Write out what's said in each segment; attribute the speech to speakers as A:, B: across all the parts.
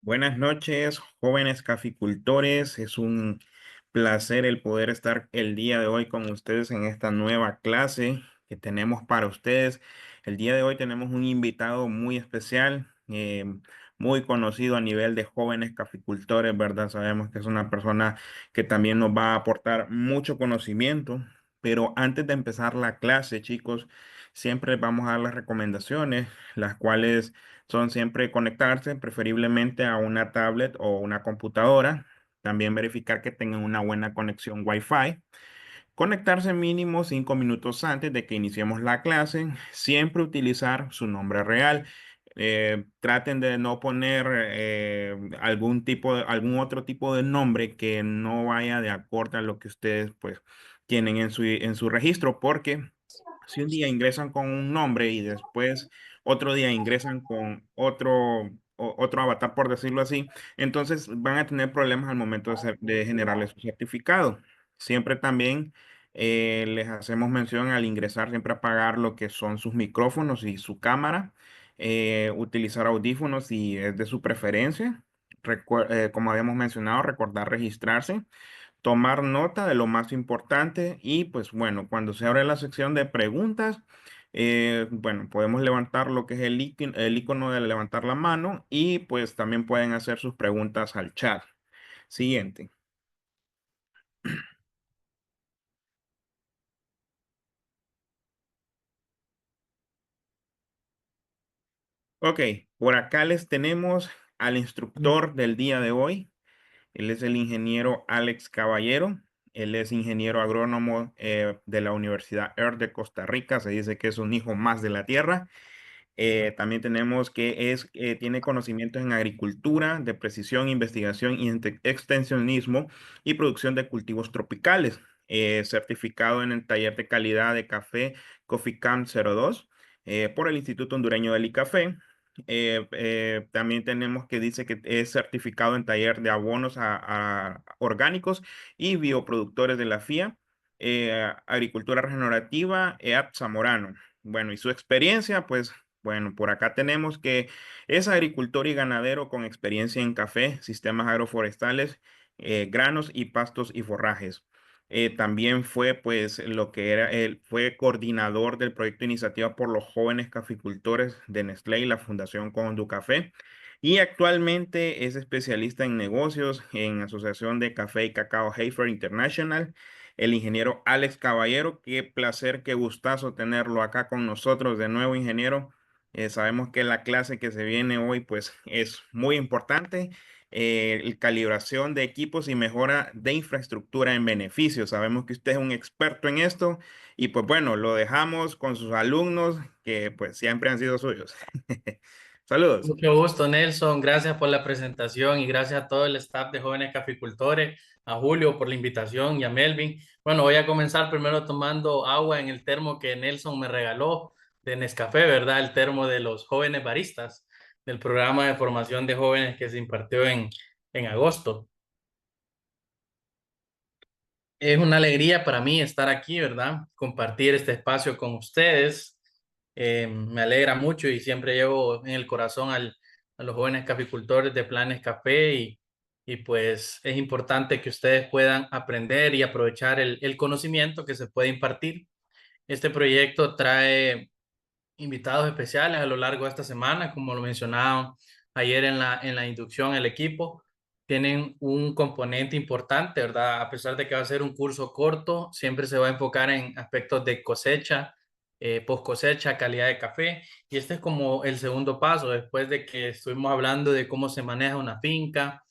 A: Buenas noches, jóvenes caficultores. Es un placer el poder estar el día de hoy con ustedes en esta nueva clase que tenemos para ustedes. El día de hoy tenemos un invitado muy especial, muy conocido a nivel de jóvenes caficultores, ¿verdad? Sabemos que es una persona que también nos va a aportar mucho conocimiento. Pero antes de empezar la clase, chicos, siempre vamos a dar las recomendaciones, las cuales son siempre conectarse, preferiblemente a una tablet o una computadora. También verificar que tengan una buena conexión Wi-Fi. Conectarse mínimo 5 minutos antes de que iniciemos la clase. Siempre utilizar su nombre real. Traten de no poner algún otro tipo de nombre que no vaya de acuerdo a lo que ustedes pues tienen en su registro, porque si un día ingresan con un nombre y después otro día ingresan con otro avatar, por decirlo así, entonces van a tener problemas al momento de generarles su certificado. Siempre también les hacemos mención al ingresar, siempre apagar lo que son sus micrófonos y su cámara, utilizar audífonos si es de su preferencia. Como habíamos mencionado, recordar registrarse, tomar nota de lo más importante y pues bueno, cuando se abre la sección de preguntas, bueno, podemos levantar lo que es el icono de levantar la mano y pues también pueden hacer sus preguntas al chat. Siguiente. Ok, por acá les tenemos al instructor del día de hoy. Él es el ingeniero Alex Caballero. Él es ingeniero agrónomo de la Universidad EARTH de Costa Rica. Se dice que es un hijo más de la tierra. También tenemos que tiene conocimientos en agricultura, de precisión, investigación y extensionismo y producción de cultivos tropicales. Certificado en el taller de calidad de café Coffee Camp 02 por el Instituto Hondureño del ICAFE. También tenemos que dice que es certificado en taller de abonos orgánicos y bioproductores de la FIA. Agricultura regenerativa, EAP Zamorano. Bueno, y su experiencia, pues bueno, por acá tenemos que es agricultor y ganadero con experiencia en café, sistemas agroforestales, granos y pastos y forrajes. También fue, pues, lo que era, él fue coordinador del proyecto Iniciativa por los Jóvenes Caficultores de Nestlé y la Fundación Conducafé. Y actualmente es especialista en negocios en Asociación de Café y Cacao Heifer International. El ingeniero Alex Caballero, qué placer, qué gustazo tenerlo acá con nosotros de nuevo, ingeniero. Sabemos que la clase que se viene hoy pues es muy importante. Calibración de equipos y mejora de infraestructura en beneficio. Sabemos que usted es un experto en esto y pues bueno, lo dejamos con sus alumnos que pues siempre han sido suyos. Saludos.
B: Mucho gusto, Nelson. Gracias por la presentación y gracias a todo el staff de Jóvenes Caficultores, a Julio por la invitación y a Melvin. Bueno, voy a comenzar primero tomando agua en el termo que Nelson me regaló de Nescafé, ¿verdad? El termo de los jóvenes baristas del programa de formación de jóvenes que se impartió en agosto. Es una alegría para mí estar aquí, ¿verdad? Compartir este espacio con ustedes. Me alegra mucho y siempre llevo en el corazón a los jóvenes caficultores de Planes Café y pues es importante que ustedes puedan aprender y aprovechar el conocimiento que se puede impartir. Este proyecto trae invitados especiales a lo largo de esta semana, como lo mencionaba ayer en la inducción al equipo. Tienen un componente importante, ¿verdad? A pesar de que va a ser un curso corto, siempre se va a enfocar en aspectos de cosecha, post cosecha, calidad de café. Y este es como el segundo paso, después de que estuvimos hablando de cómo se maneja una finca.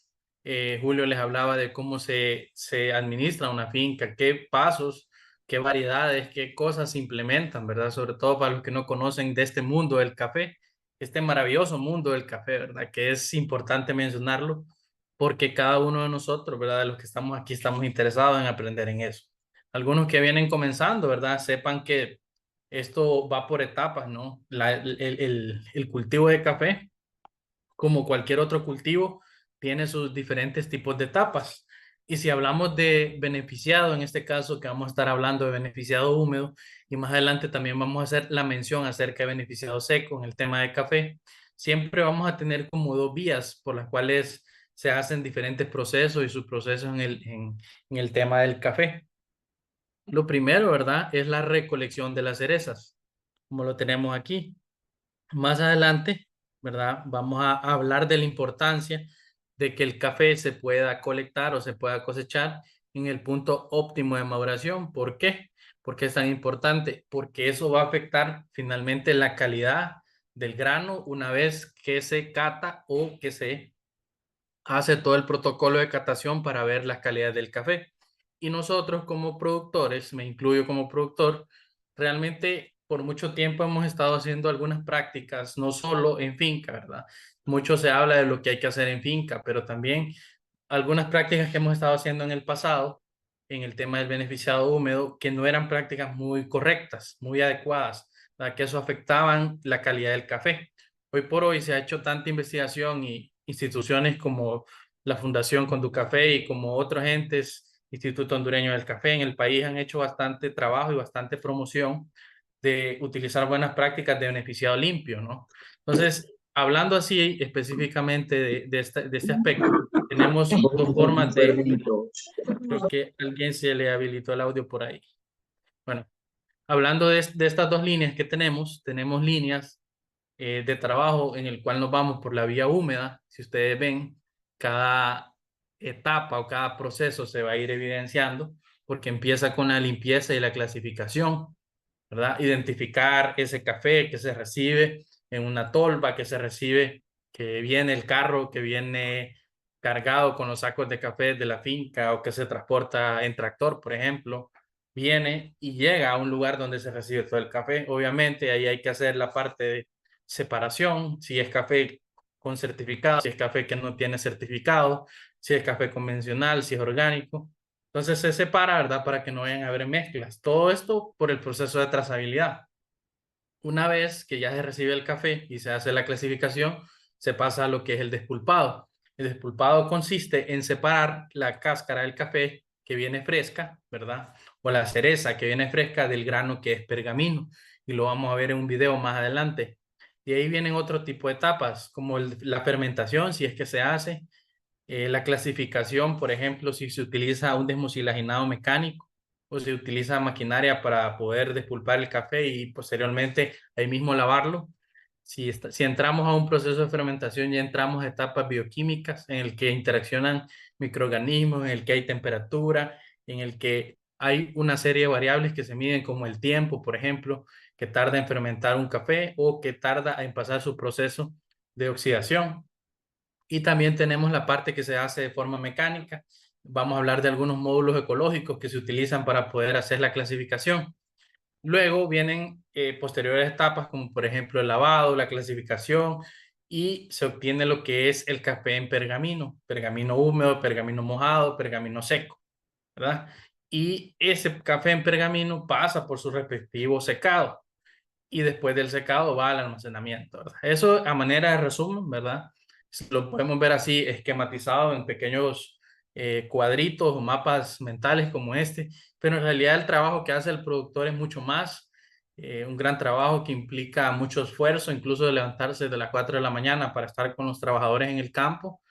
B: Julio les hablaba de cómo se administra una finca, qué pasos, qué variedades, qué cosas se implementan, ¿verdad? Sobre todo para los que no conocen de este mundo del café, este maravilloso mundo del café, ¿verdad? Que es importante mencionarlo porque cada uno de nosotros, ¿verdad? De los que estamos aquí, estamos interesados en aprender en eso. Algunos que vienen comenzando, ¿verdad? Sepan que esto va por etapas, ¿no? El cultivo de café, como cualquier otro cultivo, tiene sus diferentes tipos de etapas. Y si hablamos de beneficiado, en este caso que vamos a estar hablando de beneficiado húmedo, y más adelante también vamos a hacer la mención acerca de beneficiado seco en el tema de café, siempre vamos a tener como dos vías por las cuales se hacen diferentes procesos y subprocesos en el tema del café. Lo primero, ¿verdad? Es la recolección de las cerezas, como lo tenemos aquí. Más adelante, ¿verdad? Vamos a hablar de la importancia de que el café se pueda colectar o se pueda cosechar en el punto óptimo de maduración. ¿Por qué? ¿Por qué es tan importante? Porque eso va a afectar finalmente la calidad del grano una vez que se cata o que se hace todo el protocolo de catación para ver la calidad del café. Y nosotros como productores, me incluyo como productor, realmente por mucho tiempo hemos estado haciendo algunas prácticas, no solo en finca, ¿verdad? Mucho se habla de lo que hay que hacer en finca, pero también algunas prácticas que hemos estado haciendo en el pasado, en el tema del beneficiado húmedo, que no eran prácticas muy correctas, muy adecuadas, ¿verdad? Que eso afectaban la calidad del café. Hoy por hoy se ha hecho tanta investigación y instituciones como la Fundación Conducafé y como otros entes, Instituto Hondureño del Café en el país han hecho bastante trabajo y bastante promoción de utilizar buenas prácticas de beneficiado limpio, ¿no? Entonces, hablando así específicamente de este aspecto, tenemos dos formas de, creo que a alguien se le habilitó el audio por ahí. Bueno, hablando de estas dos líneas que tenemos líneas de trabajo en el cual nos vamos por la vía húmeda. Si ustedes ven, cada etapa o cada proceso se va a ir evidenciando porque empieza con la limpieza y la clasificación, ¿verdad? Identificar ese café que se recibe en una tolva, que se recibe, que viene el carro, que viene cargado con los sacos de café de la finca o que se transporta en tractor, por ejemplo, viene y llega a un lugar donde se recibe todo el café. Obviamente ahí hay que hacer la parte de separación, si es café con certificado, si es café que no tiene certificado, si es café convencional, si es orgánico. Entonces se separa, ¿verdad? Para que no vayan a haber mezclas. Todo esto por el proceso de trazabilidad. Una vez que ya se recibe el café y se hace la clasificación, se pasa a lo que es el despulpado. El despulpado consiste en separar la cáscara del café que viene fresca, ¿verdad? O la cereza que viene fresca del grano que es pergamino. Y lo vamos a ver en un video más adelante. Y ahí vienen otro tipo de etapas, como la fermentación, si es que se hace, la clasificación, por ejemplo, si se utiliza un desmucilaginado mecánico o se utiliza maquinaria para poder despulpar el café y posteriormente ahí mismo lavarlo. Si entramos a un proceso de fermentación, ya entramos a etapas bioquímicas en el que interaccionan microorganismos, en el que hay temperatura, en el que hay una serie de variables que se miden como el tiempo, por ejemplo, que tarda en fermentar un café o que tarda en pasar su proceso de oxidación. Y también tenemos la parte que se hace de forma mecánica. Vamos a hablar de algunos módulos ecológicos que se utilizan para poder hacer la clasificación. Luego vienen posteriores etapas como por ejemplo el lavado, la clasificación y se obtiene lo que es el café en pergamino, pergamino húmedo, pergamino mojado, pergamino seco, ¿verdad? Y ese café en pergamino pasa por su respectivo secado y después del secado va al almacenamiento, ¿verdad? Eso a manera de resumen, ¿verdad? Lo podemos ver así esquematizado en pequeños cuadritos o mapas mentales como este, pero en realidad el trabajo que hace el productor es mucho más, un gran trabajo que implica mucho esfuerzo, incluso de levantarse de las 4 de la mañana para estar con los trabajadores en el campo,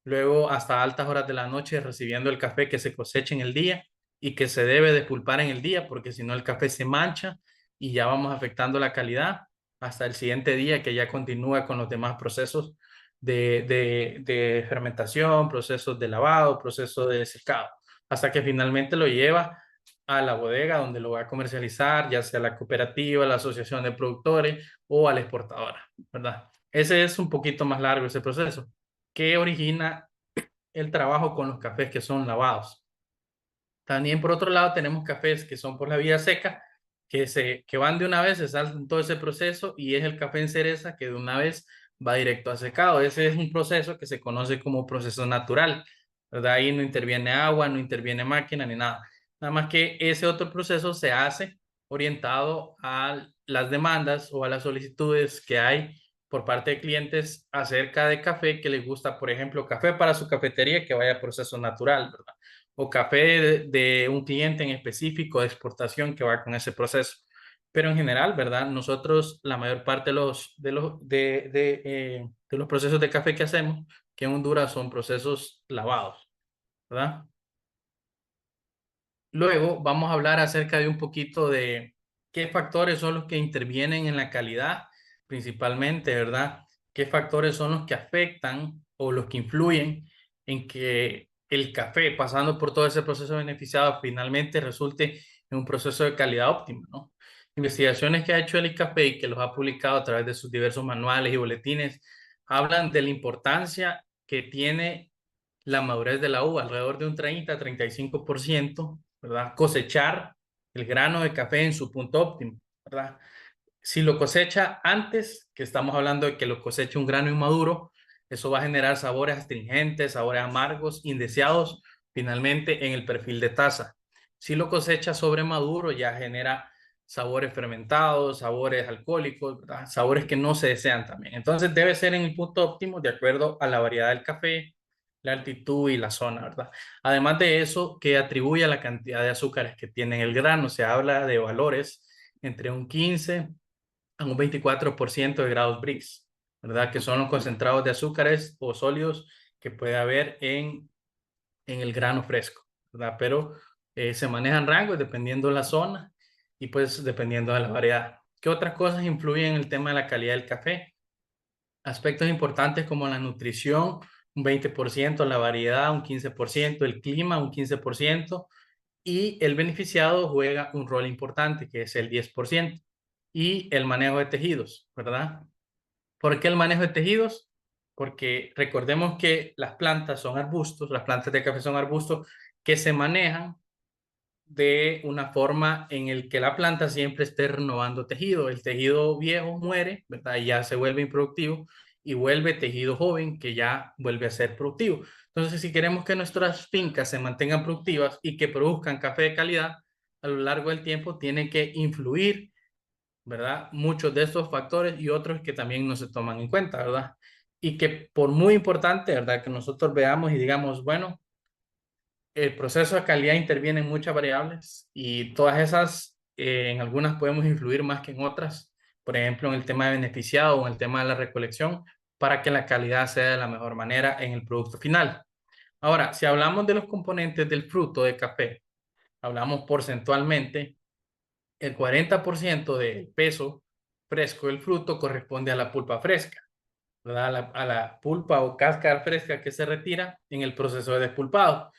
B: luego hasta altas horas de la noche recibiendo el café que se cosecha en el día y que se debe despulpar en el día porque si no el café se mancha y ya vamos afectando la calidad hasta el siguiente día que ya continúa con los demás procesos de fermentación, procesos de lavado, procesos de secado, hasta que finalmente lo lleva a la bodega donde lo va a comercializar, ya sea la cooperativa, la asociación de productores o a la exportadora, ¿verdad? Ese es un poquito más largo ese proceso que origina el trabajo con los cafés que son lavados. También por otro lado tenemos cafés que son por la vía seca, que van de una vez, se saltan todo ese proceso y es el café en cereza que de una vez va directo a secado. Ese es un proceso que se conoce como proceso natural, ¿verdad? Ahí no interviene agua, no interviene máquina ni nada. Nada más que ese otro proceso se hace orientado a las demandas o a las solicitudes que hay por parte de clientes acerca de café que les gusta, por ejemplo, café para su cafetería que vaya a proceso natural, ¿verdad? O café de un cliente en específico de exportación que va con ese proceso. Pero en general, ¿verdad? Nosotros, la mayor parte de los procesos de café que hacemos, que en Honduras son procesos lavados, ¿verdad? Luego vamos a hablar acerca de un poquito de qué factores son los que intervienen en la calidad, principalmente, ¿verdad? ¿Qué factores son los que afectan o los que influyen en que el café, pasando por todo ese proceso beneficiado, finalmente resulte en un proceso de calidad óptima, ¿no? Investigaciones que ha hecho el ICAFE y que los ha publicado a través de sus diversos manuales y boletines hablan de la importancia que tiene la madurez de la uva, alrededor de un 30-35%, ¿verdad? Cosechar el grano de café en su punto óptimo, ¿verdad? Si lo cosecha antes, que estamos hablando de que lo coseche un grano inmaduro, eso va a generar sabores astringentes, sabores amargos, indeseados, finalmente en el perfil de taza. Si lo cosecha sobre maduro, ya genera sabores fermentados, sabores alcohólicos, ¿verdad? Sabores que no se desean también. Entonces debe ser en el punto óptimo de acuerdo a la variedad del café, la altitud y la zona, ¿verdad? Además de eso, que atribuye a la cantidad de azúcares que tiene el grano. Se habla de valores entre un 15 a un 24% de grados Brix, ¿verdad? Que son los concentrados de azúcares o sólidos que puede haber en el grano fresco, ¿verdad? Pero se manejan rangos dependiendo de la zona y pues dependiendo de la variedad. ¿Qué otras cosas influyen en el tema de la calidad del café? Aspectos importantes como la nutrición, un 20%, la variedad, un 15%, el clima, un 15%, y el beneficiado juega un rol importante, que es el 10%, y el manejo de tejidos, ¿verdad? ¿Por qué el manejo de tejidos? Porque recordemos que las plantas son arbustos, las plantas de café son arbustos que se manejan de una forma en el que la planta siempre esté renovando tejido. El tejido viejo muere, ¿verdad? Y ya se vuelve improductivo y vuelve tejido joven que ya vuelve a ser productivo. Entonces, si queremos que nuestras fincas se mantengan productivas y que produzcan café de calidad a lo largo del tiempo, tiene que influir, ¿verdad? Muchos de estos factores y otros que también no se toman en cuenta, ¿verdad? Y que por muy importante, ¿verdad? Que nosotros veamos y digamos, bueno, el proceso de calidad interviene en muchas variables y todas esas, en algunas podemos influir más que en otras, por ejemplo, en el tema de beneficiado o en el tema de la recolección, para que la calidad sea de la mejor manera en el producto final. Ahora, si hablamos de los componentes del fruto de café, hablamos porcentualmente, el 40% del peso fresco del fruto corresponde a la pulpa fresca, ¿verdad? A la pulpa o cáscara fresca que se retira en el proceso de despulpado.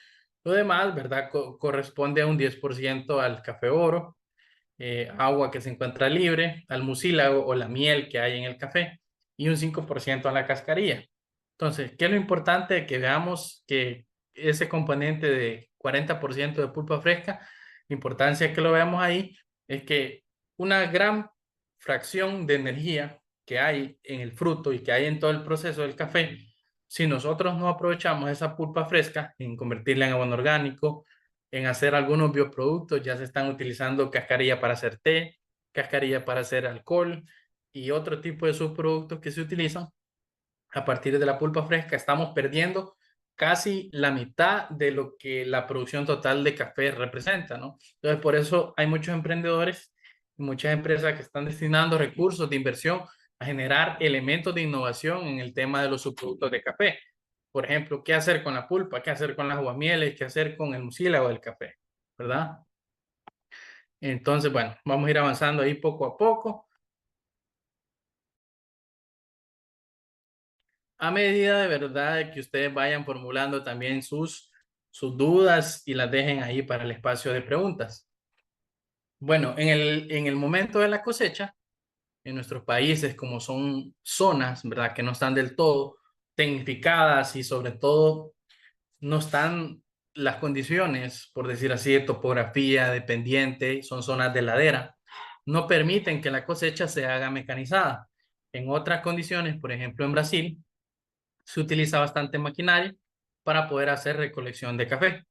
B: Lo demás, ¿verdad? Corresponde a un 10% al café oro, agua que se encuentra libre, al mucílago o la miel que hay en el café y un 5% a la cascarilla. Entonces, ¿qué es lo importante? Que veamos que ese componente de 40% de pulpa fresca, la importancia que lo veamos ahí es que una gran fracción de energía que hay en el fruto y que hay en todo el proceso del café, si nosotros no aprovechamos esa pulpa fresca en convertirla en abono orgánico, en hacer algunos bioproductos, ya se están utilizando cascarilla para hacer té, cascarilla para hacer alcohol y otro tipo de subproductos que se utilizan a partir de la pulpa fresca, estamos perdiendo casi la mitad de lo que la producción total de café representa, ¿no? Entonces, por eso hay muchos emprendedores y muchas empresas que están destinando recursos de inversión a generar elementos de innovación en el tema de los subproductos de café. Por ejemplo, ¿qué hacer con la pulpa? ¿Qué hacer con las aguamieles? ¿Qué hacer con el mucílago del café? ¿Verdad? Entonces, bueno, vamos a ir avanzando ahí poco a poco. A medida de verdad que ustedes vayan formulando también sus dudas y las dejen ahí para el espacio de preguntas. Bueno, en el momento de la cosecha, en nuestros países, como son zonas, ¿verdad? Que no están del todo tecnificadas y sobre todo no están las condiciones, por decir así, de topografía, de pendiente, son zonas de ladera, no permiten que la cosecha se haga mecanizada. En otras condiciones, por ejemplo en Brasil, se utiliza bastante maquinaria para poder hacer recolección de café.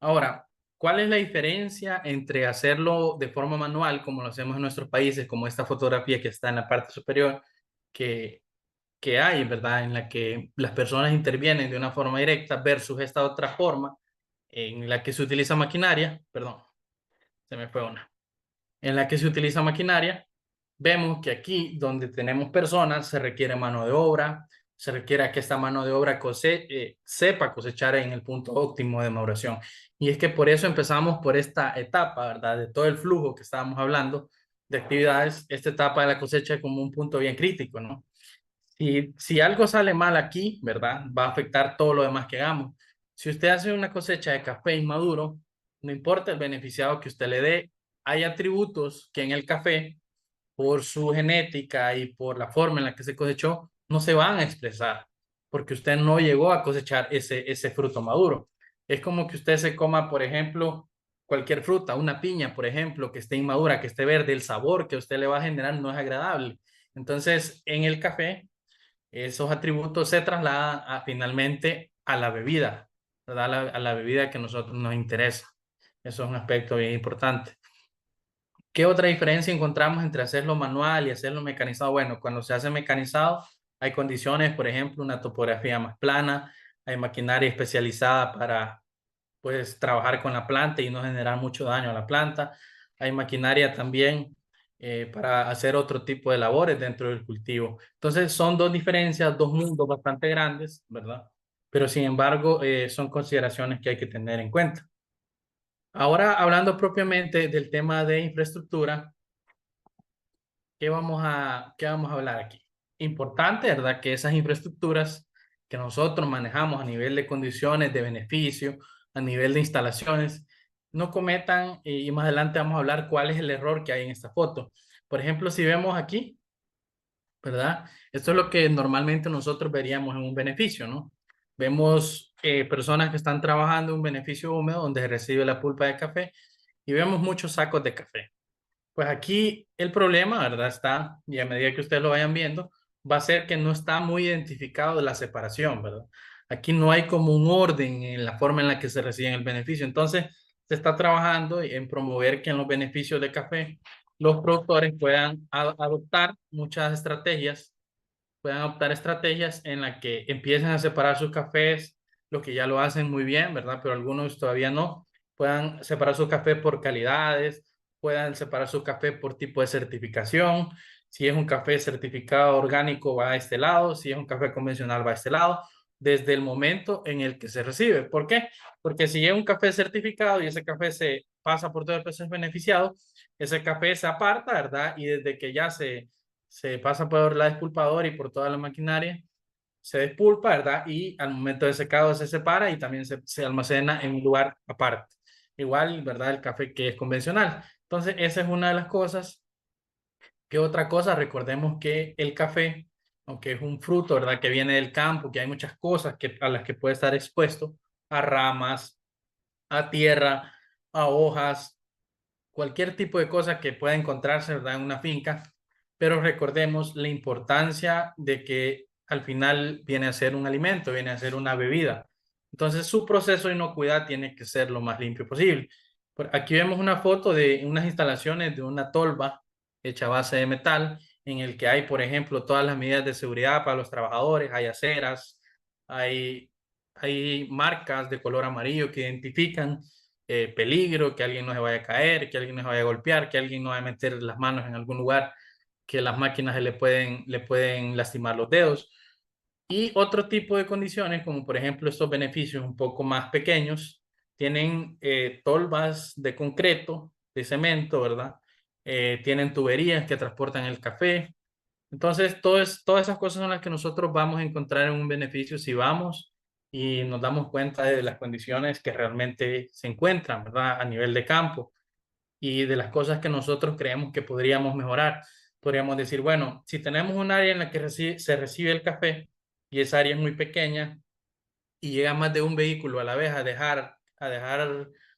B: Ahora, ¿cuál es la diferencia entre hacerlo de forma manual, como lo hacemos en nuestros países, como esta fotografía que está en la parte superior, que, que hay, ¿verdad? En la que las personas intervienen de una forma directa versus esta otra forma en la que se utiliza maquinaria? Perdón, se me fue una. en la que se utiliza maquinaria, vemos que aquí donde tenemos personas se requiere mano de obra, se requiere que esta mano de obra sepa cosechar en el punto óptimo de maduración. Y es que por eso empezamos por esta etapa, ¿verdad? De todo el flujo que estábamos hablando de actividades, esta etapa de la cosecha es como un punto bien crítico, ¿no? Y si algo sale mal aquí, ¿verdad? Va a afectar todo lo demás que hagamos. Si usted hace una cosecha de café inmaduro, no importa el beneficiado que usted le dé, hay atributos que en el café, por su genética y por la forma en la que se cosechó, no se van a expresar, porque usted no llegó a cosechar ese fruto maduro. Es como que usted se coma, por ejemplo, cualquier fruta, una piña, por ejemplo, que esté inmadura, que esté verde, el sabor que usted le va a generar no es agradable. Entonces, en el café esos atributos se trasladan finalmente a la bebida, ¿verdad? A la bebida que a nosotros nos interesa. Eso es un aspecto bien importante. ¿Qué otra diferencia encontramos entre hacerlo manual y hacerlo mecanizado? Bueno, cuando se hace mecanizado, hay condiciones, por ejemplo, una topografía más plana, hay maquinaria especializada para, pues, trabajar con la planta y no generar mucho daño a la planta. Hay maquinaria también para hacer otro tipo de labores dentro del cultivo. Entonces, son dos diferencias, dos mundos bastante grandes, ¿verdad? Pero sin embargo, son consideraciones que hay que tener en cuenta. Ahora, hablando propiamente del tema de infraestructura, qué vamos a hablar aquí? Importante, ¿verdad? Que esas infraestructuras que nosotros manejamos a nivel de condiciones de beneficio, a nivel de instalaciones, no cometan, y más adelante vamos a hablar cuál es el error que hay en esta foto. Por ejemplo, si vemos aquí, ¿verdad? Esto es lo que normalmente nosotros veríamos en un beneficio, ¿no? Vemos personas que están trabajando en un beneficio húmedo donde se recibe la pulpa de café y vemos muchos sacos de café. Pues aquí el problema, ¿verdad? Está, y a medida que ustedes lo vayan viendo, va a ser que no está muy identificado la separación, ¿verdad? Aquí no hay como un orden en la forma en la que se reciben el beneficio. Entonces, se está trabajando en promover que en los beneficios de café los productores puedan adoptar muchas estrategias, puedan adoptar estrategias en las que empiecen a separar sus cafés, los que ya lo hacen muy bien, ¿verdad? Pero algunos todavía no, puedan separar sus cafés por calidades, puedan separar su café por tipo de certificación. Si es un café certificado orgánico, va a este lado. Si es un café convencional, va a este lado. Desde el momento en el que se recibe. ¿Por qué? Porque si es un café certificado y ese café se pasa por todo el proceso beneficiado, ese café se aparta, ¿verdad? Y desde que ya se pasa por la despulpadora y por toda la maquinaria, se despulpa, ¿verdad? Y al momento de secado se separa y también se almacena en un lugar aparte. Igual, ¿verdad? El café que es convencional. Entonces, esa es una de las cosas. ¿Qué otra cosa? Recordemos que el café, aunque es un fruto, ¿verdad? Que viene del campo, que hay muchas cosas a las que puede estar expuesto, a ramas, a tierra, a hojas, cualquier tipo de cosa que pueda encontrarse, ¿verdad? En una finca, pero recordemos la importancia de que al final viene a ser un alimento, viene a ser una bebida. Entonces su proceso de inocuidad tiene que ser lo más limpio posible. Aquí vemos una foto de unas instalaciones de una tolva hecha a base de metal, en el que hay, por ejemplo, todas las medidas de seguridad para los trabajadores, hay aceras, hay, hay marcas de color amarillo que identifican peligro, que alguien no se vaya a caer, que alguien no se vaya a golpear, que alguien no vaya a meter las manos en algún lugar que las máquinas le pueden lastimar los dedos. Y otro tipo de condiciones, como por ejemplo estos beneficios un poco más pequeños, tienen tolvas de concreto, de cemento, ¿verdad? Tienen tuberías que transportan el café. Entonces, todas esas cosas son las que nosotros vamos a encontrar en un beneficio si vamos y nos damos cuenta de las condiciones que realmente se encuentran, ¿verdad? A nivel de campo y de las cosas que nosotros creemos que podríamos mejorar. Podríamos decir, bueno, si tenemos un área en la que se recibe el café y esa área es muy pequeña y llega más de un vehículo a la vez a dejar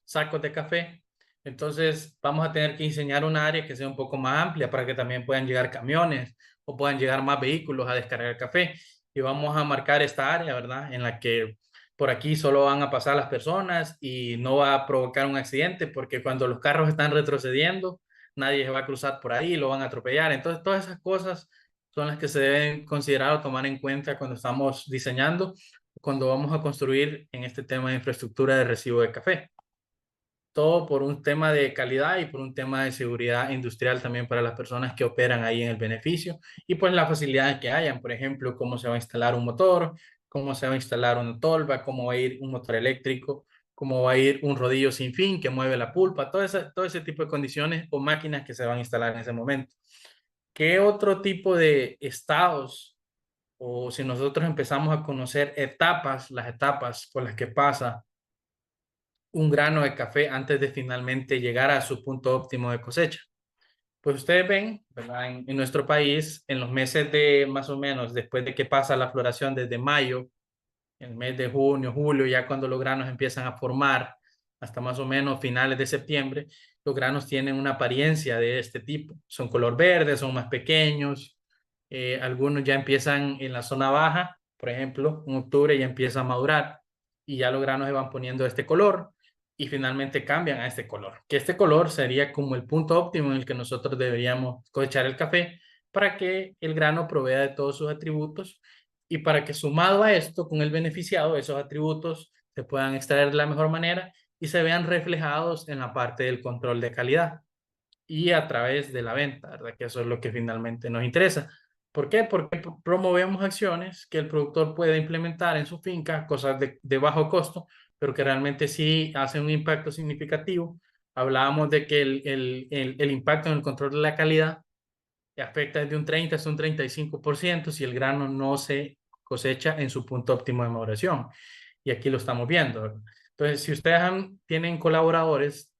B: sacos de café, entonces vamos a tener que diseñar una área que sea un poco más amplia para que también puedan llegar camiones o puedan llegar más vehículos a descargar café. Y vamos a marcar esta área, ¿verdad? En la que por aquí solo van a pasar las personas y no va a provocar un accidente porque cuando los carros están retrocediendo, nadie se va a cruzar por ahí, lo van a atropellar. Entonces, todas esas cosas son las que se deben considerar o tomar en cuenta cuando estamos diseñando, cuando vamos a construir en este tema de infraestructura de recibo de café. todo por un tema de calidad y por un tema de seguridad industrial también para las personas que operan ahí en el beneficio y pues las facilidades que hayan, por ejemplo, cómo se va a instalar un motor, cómo se va a instalar una tolva, cómo va a ir un motor eléctrico, cómo va a ir un rodillo sin fin que mueve la pulpa, todo ese tipo de condiciones o máquinas que se van a instalar en ese momento. ¿Qué otro tipo de estados o si nosotros empezamos a conocer etapas, las etapas por las que pasa un grano de café antes de finalmente llegar a su punto óptimo de cosecha? Pues ustedes ven, ¿verdad? En nuestro país, en los meses de más o menos después de que pasa la floración desde mayo, el mes de junio, julio, ya cuando los granos empiezan a formar, hasta más o menos finales de septiembre, los granos tienen una apariencia de este tipo. Son color verde, son más pequeños, algunos ya empiezan en la zona baja, por ejemplo, en octubre ya empieza a madurar y ya los granos se van poniendo de este color y finalmente cambian a este color, que este color sería como el punto óptimo en el que nosotros deberíamos cosechar el café para que el grano provea de todos sus atributos y para que sumado a esto, con el beneficiado, esos atributos se puedan extraer de la mejor manera y se vean reflejados en la parte del control de calidad y a través de la venta, ¿verdad? Que eso es lo que finalmente nos interesa. ¿Por qué? Porque promovemos acciones que el productor puede implementar en su finca, cosas de bajo costo, pero que realmente sí hacen un impacto significativo. Hablábamos de que el impacto en el control de la calidad afecta desde un 30 hasta un 35% si el grano no se cosecha en su punto óptimo de maduración. Y aquí lo estamos viendo, ¿verdad? Entonces, si ustedes tienen colaboradores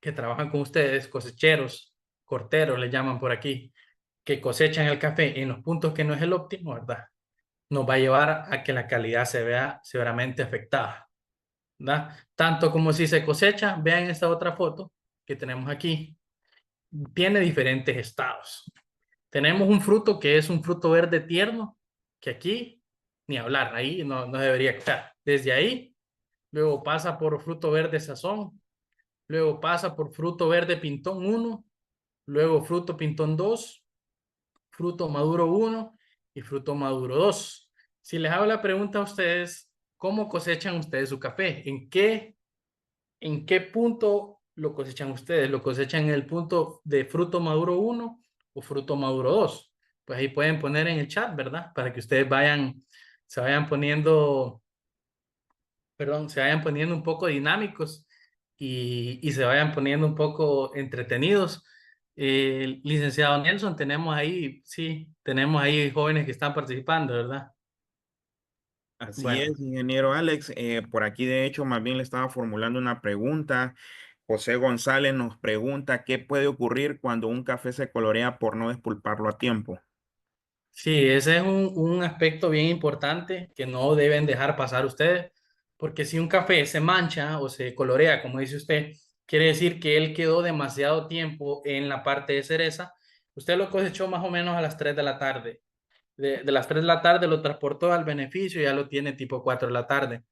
B: que trabajan con ustedes, cosecheros, corteros, le llaman por aquí, que cosechan el café en los puntos que no es el óptimo, ¿verdad? Nos va a llevar a que la calidad se vea severamente afectada, ¿verdad? Tanto como si se cosecha, vean esta otra foto que tenemos aquí, tiene diferentes estados. Tenemos un fruto que es un fruto verde tierno, que aquí ni hablar, ahí no debería estar. Desde ahí, luego pasa por fruto verde sazón, luego pasa por fruto verde pintón uno, luego fruto pintón 2, fruto maduro uno y fruto maduro 2. Si les hago la pregunta a ustedes, ¿cómo cosechan ustedes su café? En qué punto lo cosechan ustedes? ¿Lo cosechan en el punto de fruto maduro uno o fruto maduro 2? Pues ahí pueden poner en el chat, ¿verdad? Para que ustedes se vayan poniendo, perdón, se vayan poniendo un poco dinámicos y se vayan poniendo un poco entretenidos. Licenciado Nelson, tenemos ahí, sí, tenemos ahí jóvenes que están participando, ¿verdad?
A: Así
B: Bueno,
A: es, ingeniero Alex. Por aquí, de hecho, más bien le estaba formulando una pregunta. José González nos pregunta qué puede ocurrir cuando un café se colorea por no despulparlo a tiempo.
B: sí, ese es un aspecto bien importante que no deben dejar pasar ustedes, porque si un café se mancha o se colorea, como dice usted, quiere decir que él quedó demasiado tiempo en la parte de cereza. Usted lo cosechó más o menos a las 3 de la tarde. De las 3 de la tarde lo transportó al beneficio y ya lo tiene tipo 4 de la tarde.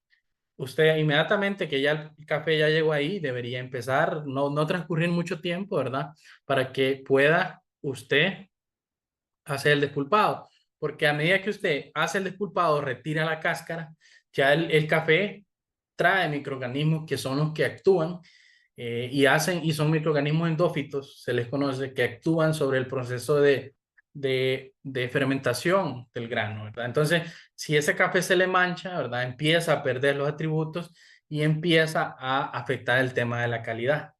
B: Usted inmediatamente que ya el café ya llegó ahí, debería empezar, no transcurrir mucho tiempo, ¿verdad? Para que pueda usted hacer el despulpado. Porque a medida que usted hace el despulpado, retira la cáscara, ya el café trae microorganismos que son los que actúan y son microorganismos endófitos, se les conoce, que actúan sobre el proceso de fermentación del grano, ¿verdad? Entonces, si ese café se le mancha, ¿verdad? Empieza a perder los atributos y empieza a afectar el tema de la calidad.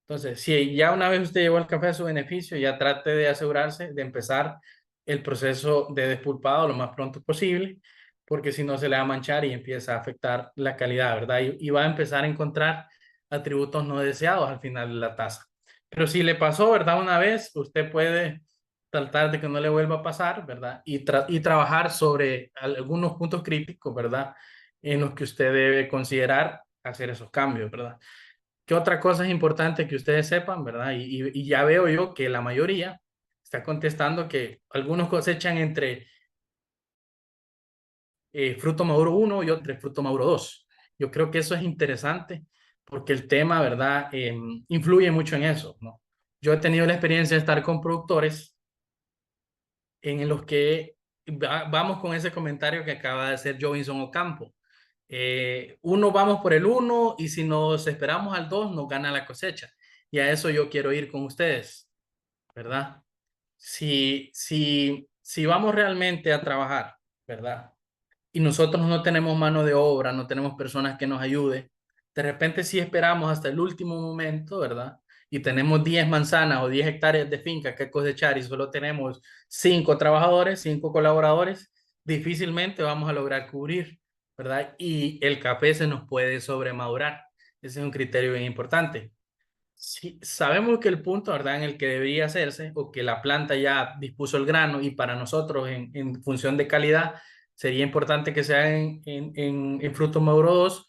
B: Entonces, si ya una vez usted llevó el café a su beneficio, ya trate de asegurarse de empezar el proceso de despulpado lo más pronto posible, porque si no se le va a manchar y empieza a afectar la calidad, ¿verdad? Y va a empezar a encontrar atributos no deseados al final de la taza. Pero si le pasó, ¿verdad? Una vez, usted puede tratar de que no le vuelva a pasar, ¿verdad? Y trabajar sobre algunos puntos críticos, ¿verdad? En los que usted debe considerar hacer esos cambios, ¿verdad? ¿Qué otra cosa es importante que ustedes sepan, verdad? Y ya veo yo que la mayoría está contestando que algunos cosechan entre fruto maduro uno y otro fruto maduro 2. Yo creo que eso es interesante porque el tema, ¿verdad? Influye mucho en eso, ¿no? Yo he tenido la experiencia de estar con productores en los que vamos con ese comentario que acaba de hacer Jovinson Ocampo. uno vamos por el uno y si nos esperamos al dos nos gana la cosecha. Y a eso yo quiero ir con ustedes, ¿verdad? Si vamos realmente a trabajar, ¿verdad? Y nosotros no tenemos mano de obra, no tenemos personas que nos ayude, de repente si esperamos hasta el último momento, ¿verdad? Y tenemos 10 manzanas o 10 hectáreas de finca que cosechar y solo tenemos 5 trabajadores, 5 colaboradores, difícilmente vamos a lograr cubrir, ¿verdad? Y el café se nos puede sobremadurar. Ese es un criterio bien importante. Sí, sabemos que el punto, ¿verdad?, en el que debería hacerse o que la planta ya dispuso el grano y para nosotros en función de calidad sería importante que sea en fruto maduro 2,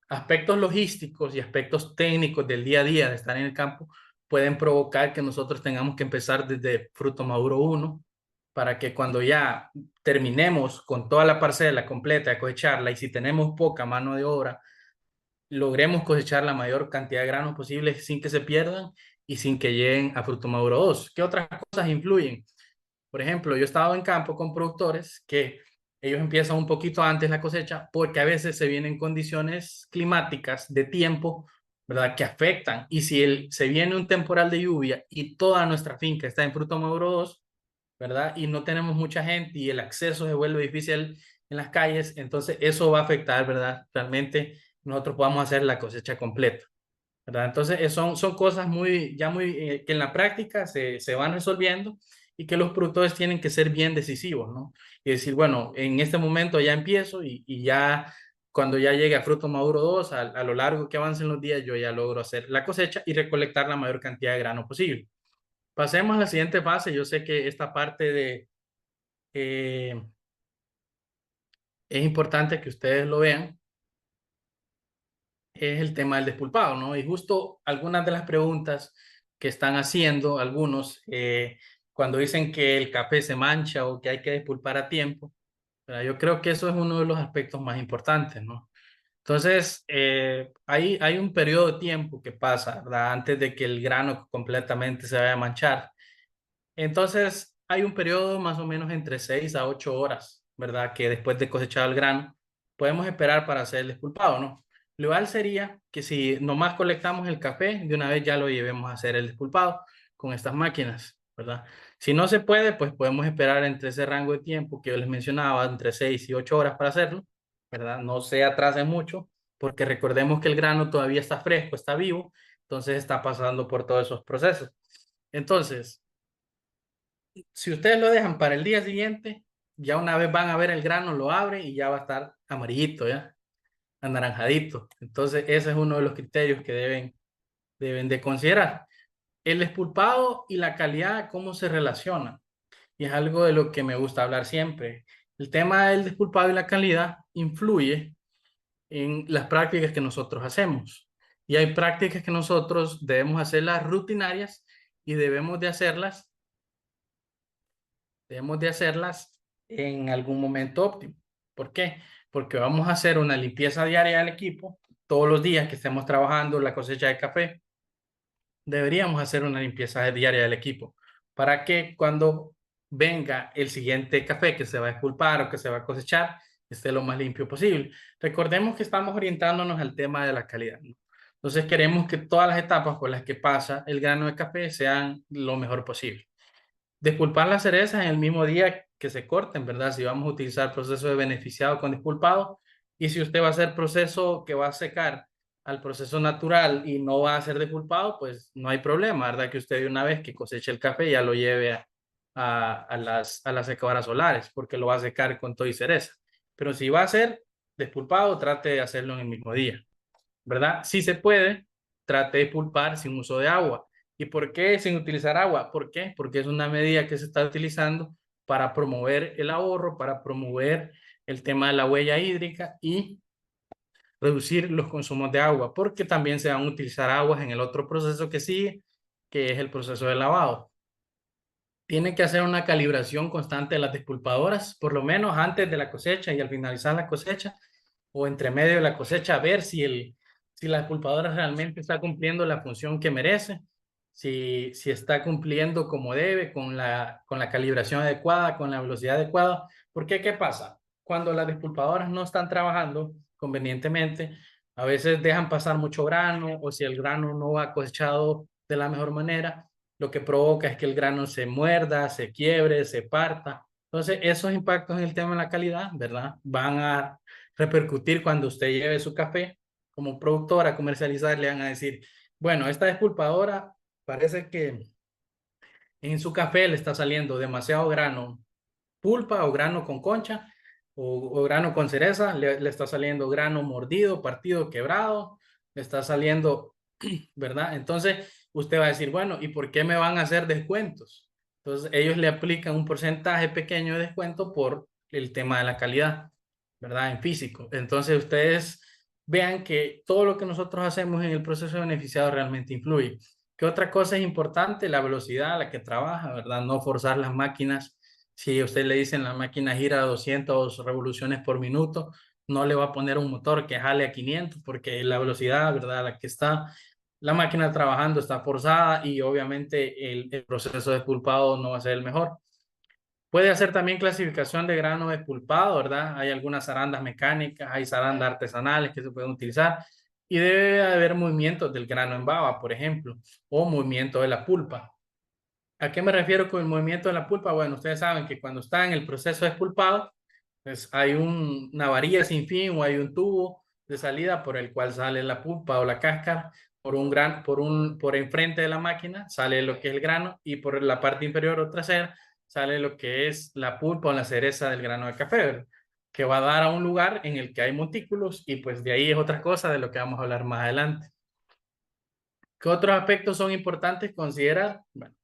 B: aspectos logísticos y aspectos técnicos del día a día de estar en el campo pueden provocar que nosotros tengamos que empezar desde fruto maduro 1 para que cuando ya terminemos con toda la parcela completa de cosecharla y si tenemos poca mano de obra logremos cosechar la mayor cantidad de granos posible sin que se pierdan y sin que lleguen a fruto maduro 2. ¿Qué otras cosas influyen? Por ejemplo, yo he estado en campo con productores que ellos empiezan un poquito antes la cosecha porque a veces se vienen condiciones climáticas de tiempo, ¿verdad? Que afectan. Y si se viene un temporal de lluvia y toda nuestra finca está en fruto maduro 2, ¿verdad? Y no tenemos mucha gente y el acceso se vuelve difícil en las calles, entonces eso va a afectar, ¿verdad? Realmente nosotros podamos hacer la cosecha completa, ¿verdad? Entonces son cosas que en la práctica se van resolviendo y que los productores tienen que ser bien decisivos, ¿no? Y decir, bueno, en este momento ya empiezo y ya cuando ya llegue a fruto maduro 2, a lo largo que avancen los días, yo ya logro hacer la cosecha y recolectar la mayor cantidad de grano posible. Pasemos a la siguiente fase. Yo sé que esta parte eh, es importante que ustedes lo vean, es el tema del despulpado, ¿no? Y justo algunas de las preguntas que están haciendo algunos cuando dicen que el café se mancha o que hay que despulpar a tiempo, ¿verdad? Yo creo que eso es uno de los aspectos más importantes, ¿no? Entonces, hay un periodo de tiempo que pasa, ¿verdad? Antes de que el grano completamente se vaya a manchar. Entonces, hay un periodo más o menos entre 6 a 8 horas, ¿verdad? Que después de cosechar el grano, podemos esperar para hacer el despulpado, ¿no? Lo ideal sería que si nomás colectamos el café, de una vez ya lo llevemos a hacer el despulpado con estas máquinas, ¿verdad? Si no se puede, pues podemos esperar entre ese rango de tiempo que yo les mencionaba, entre 6 y 8 horas para hacerlo, ¿verdad? No se atrase mucho, porque recordemos que el grano todavía está fresco, está vivo, entonces está pasando por todos esos procesos. Entonces, si ustedes lo dejan para el día siguiente, ya una vez van a ver el grano, lo abre y ya va a estar amarillito, ya, anaranjadito. Entonces, ese es uno de los criterios que deben de considerar. El espulpado y la calidad, ¿cómo se relacionan? Y es algo de lo que me gusta hablar siempre. El tema del despulpado y la calidad influye en las prácticas que nosotros hacemos. Y hay prácticas que nosotros debemos hacerlas rutinarias y debemos de hacerlas en algún momento óptimo. ¿Por qué? Porque vamos a hacer una limpieza diaria del equipo todos los días que estemos trabajando la cosecha de café. Deberíamos hacer una limpieza diaria del equipo para que cuando venga el siguiente café que se va a expulpar o que se va a cosechar, esté lo más limpio posible. Recordemos que estamos orientándonos al tema de la calidad, ¿no? Entonces queremos que todas las etapas por las que pasa el grano de café sean lo mejor posible. Despulpar las cerezas en el mismo día que se corten, ¿verdad? Si vamos a utilizar proceso de beneficiado con despulpado y si usted va a hacer proceso que va a secar al proceso natural y no va a ser despulpado, pues no hay problema, ¿verdad? Que usted de una vez que coseche el café ya lo lleve a las secadoras solares porque lo va a secar con todo y cereza. Pero si va a ser despulpado, trate de hacerlo en el mismo día, ¿verdad? Si se puede, trate de pulpar sin uso de agua. ¿Y por qué sin utilizar agua? ¿Por qué? Porque es una medida que se está utilizando para promover el ahorro, para promover el tema de la huella hídrica y reducir los consumos de agua, porque también se van a utilizar aguas en el otro proceso que sigue, que es el proceso de lavado. Tiene que hacer una calibración constante de las despulpadoras, por lo menos antes de la cosecha y al finalizar la cosecha, o entre medio de la cosecha, a ver si la despulpadora realmente está cumpliendo la función que merece, si está cumpliendo como debe, con la calibración adecuada, con la velocidad adecuada. Porque, ¿qué pasa? Cuando las despulpadoras no están trabajando, convenientemente. A veces dejan pasar mucho grano o si el grano no va cosechado de la mejor manera, lo que provoca es que el grano se muerda, se quiebre, se parta. Entonces, esos impactos en el tema de la calidad, ¿verdad? Van a repercutir cuando usted lleve su café como productor a comercializar, le van a decir, bueno, esta despulpadora parece que en su café le está saliendo demasiado grano pulpa o grano con concha o grano con cereza, le está saliendo grano mordido, partido, quebrado, le está saliendo, ¿verdad? Entonces usted va a decir, bueno, ¿y por qué me van a hacer descuentos? Entonces ellos le aplican un porcentaje pequeño de descuento por el tema de la calidad, ¿verdad? En físico. Entonces ustedes vean que todo lo que nosotros hacemos en el proceso de beneficiado realmente influye. ¿Qué otra cosa es importante? La velocidad a la que trabaja, ¿verdad? No forzar las máquinas. Si a usted le dicen la máquina gira a 200 revoluciones por minuto, no le va a poner un motor que jale a 500 porque la velocidad, ¿verdad? A la que está la máquina trabajando está forzada y obviamente el proceso de despulpado no va a ser el mejor. Puede hacer también clasificación de grano despulpado, ¿verdad? Hay algunas zarandas mecánicas, hay zarandas artesanales que se pueden utilizar y debe haber movimientos del grano en baba, por ejemplo, o movimiento de la pulpa. ¿A qué me refiero con el movimiento de la pulpa? Bueno, ustedes saben que cuando está en el proceso de despulpado, pues hay una varilla sin fin o hay un tubo de salida por el cual sale la pulpa o la cáscara por enfrente de la máquina sale lo que es el grano y por la parte inferior o trasera sale lo que es la pulpa o la cereza del grano de café, ¿verdad? Que va a dar a un lugar en el que hay montículos y pues de ahí es otra cosa de lo que vamos a hablar más adelante. ¿Qué otros aspectos son importantes considerar? Bueno,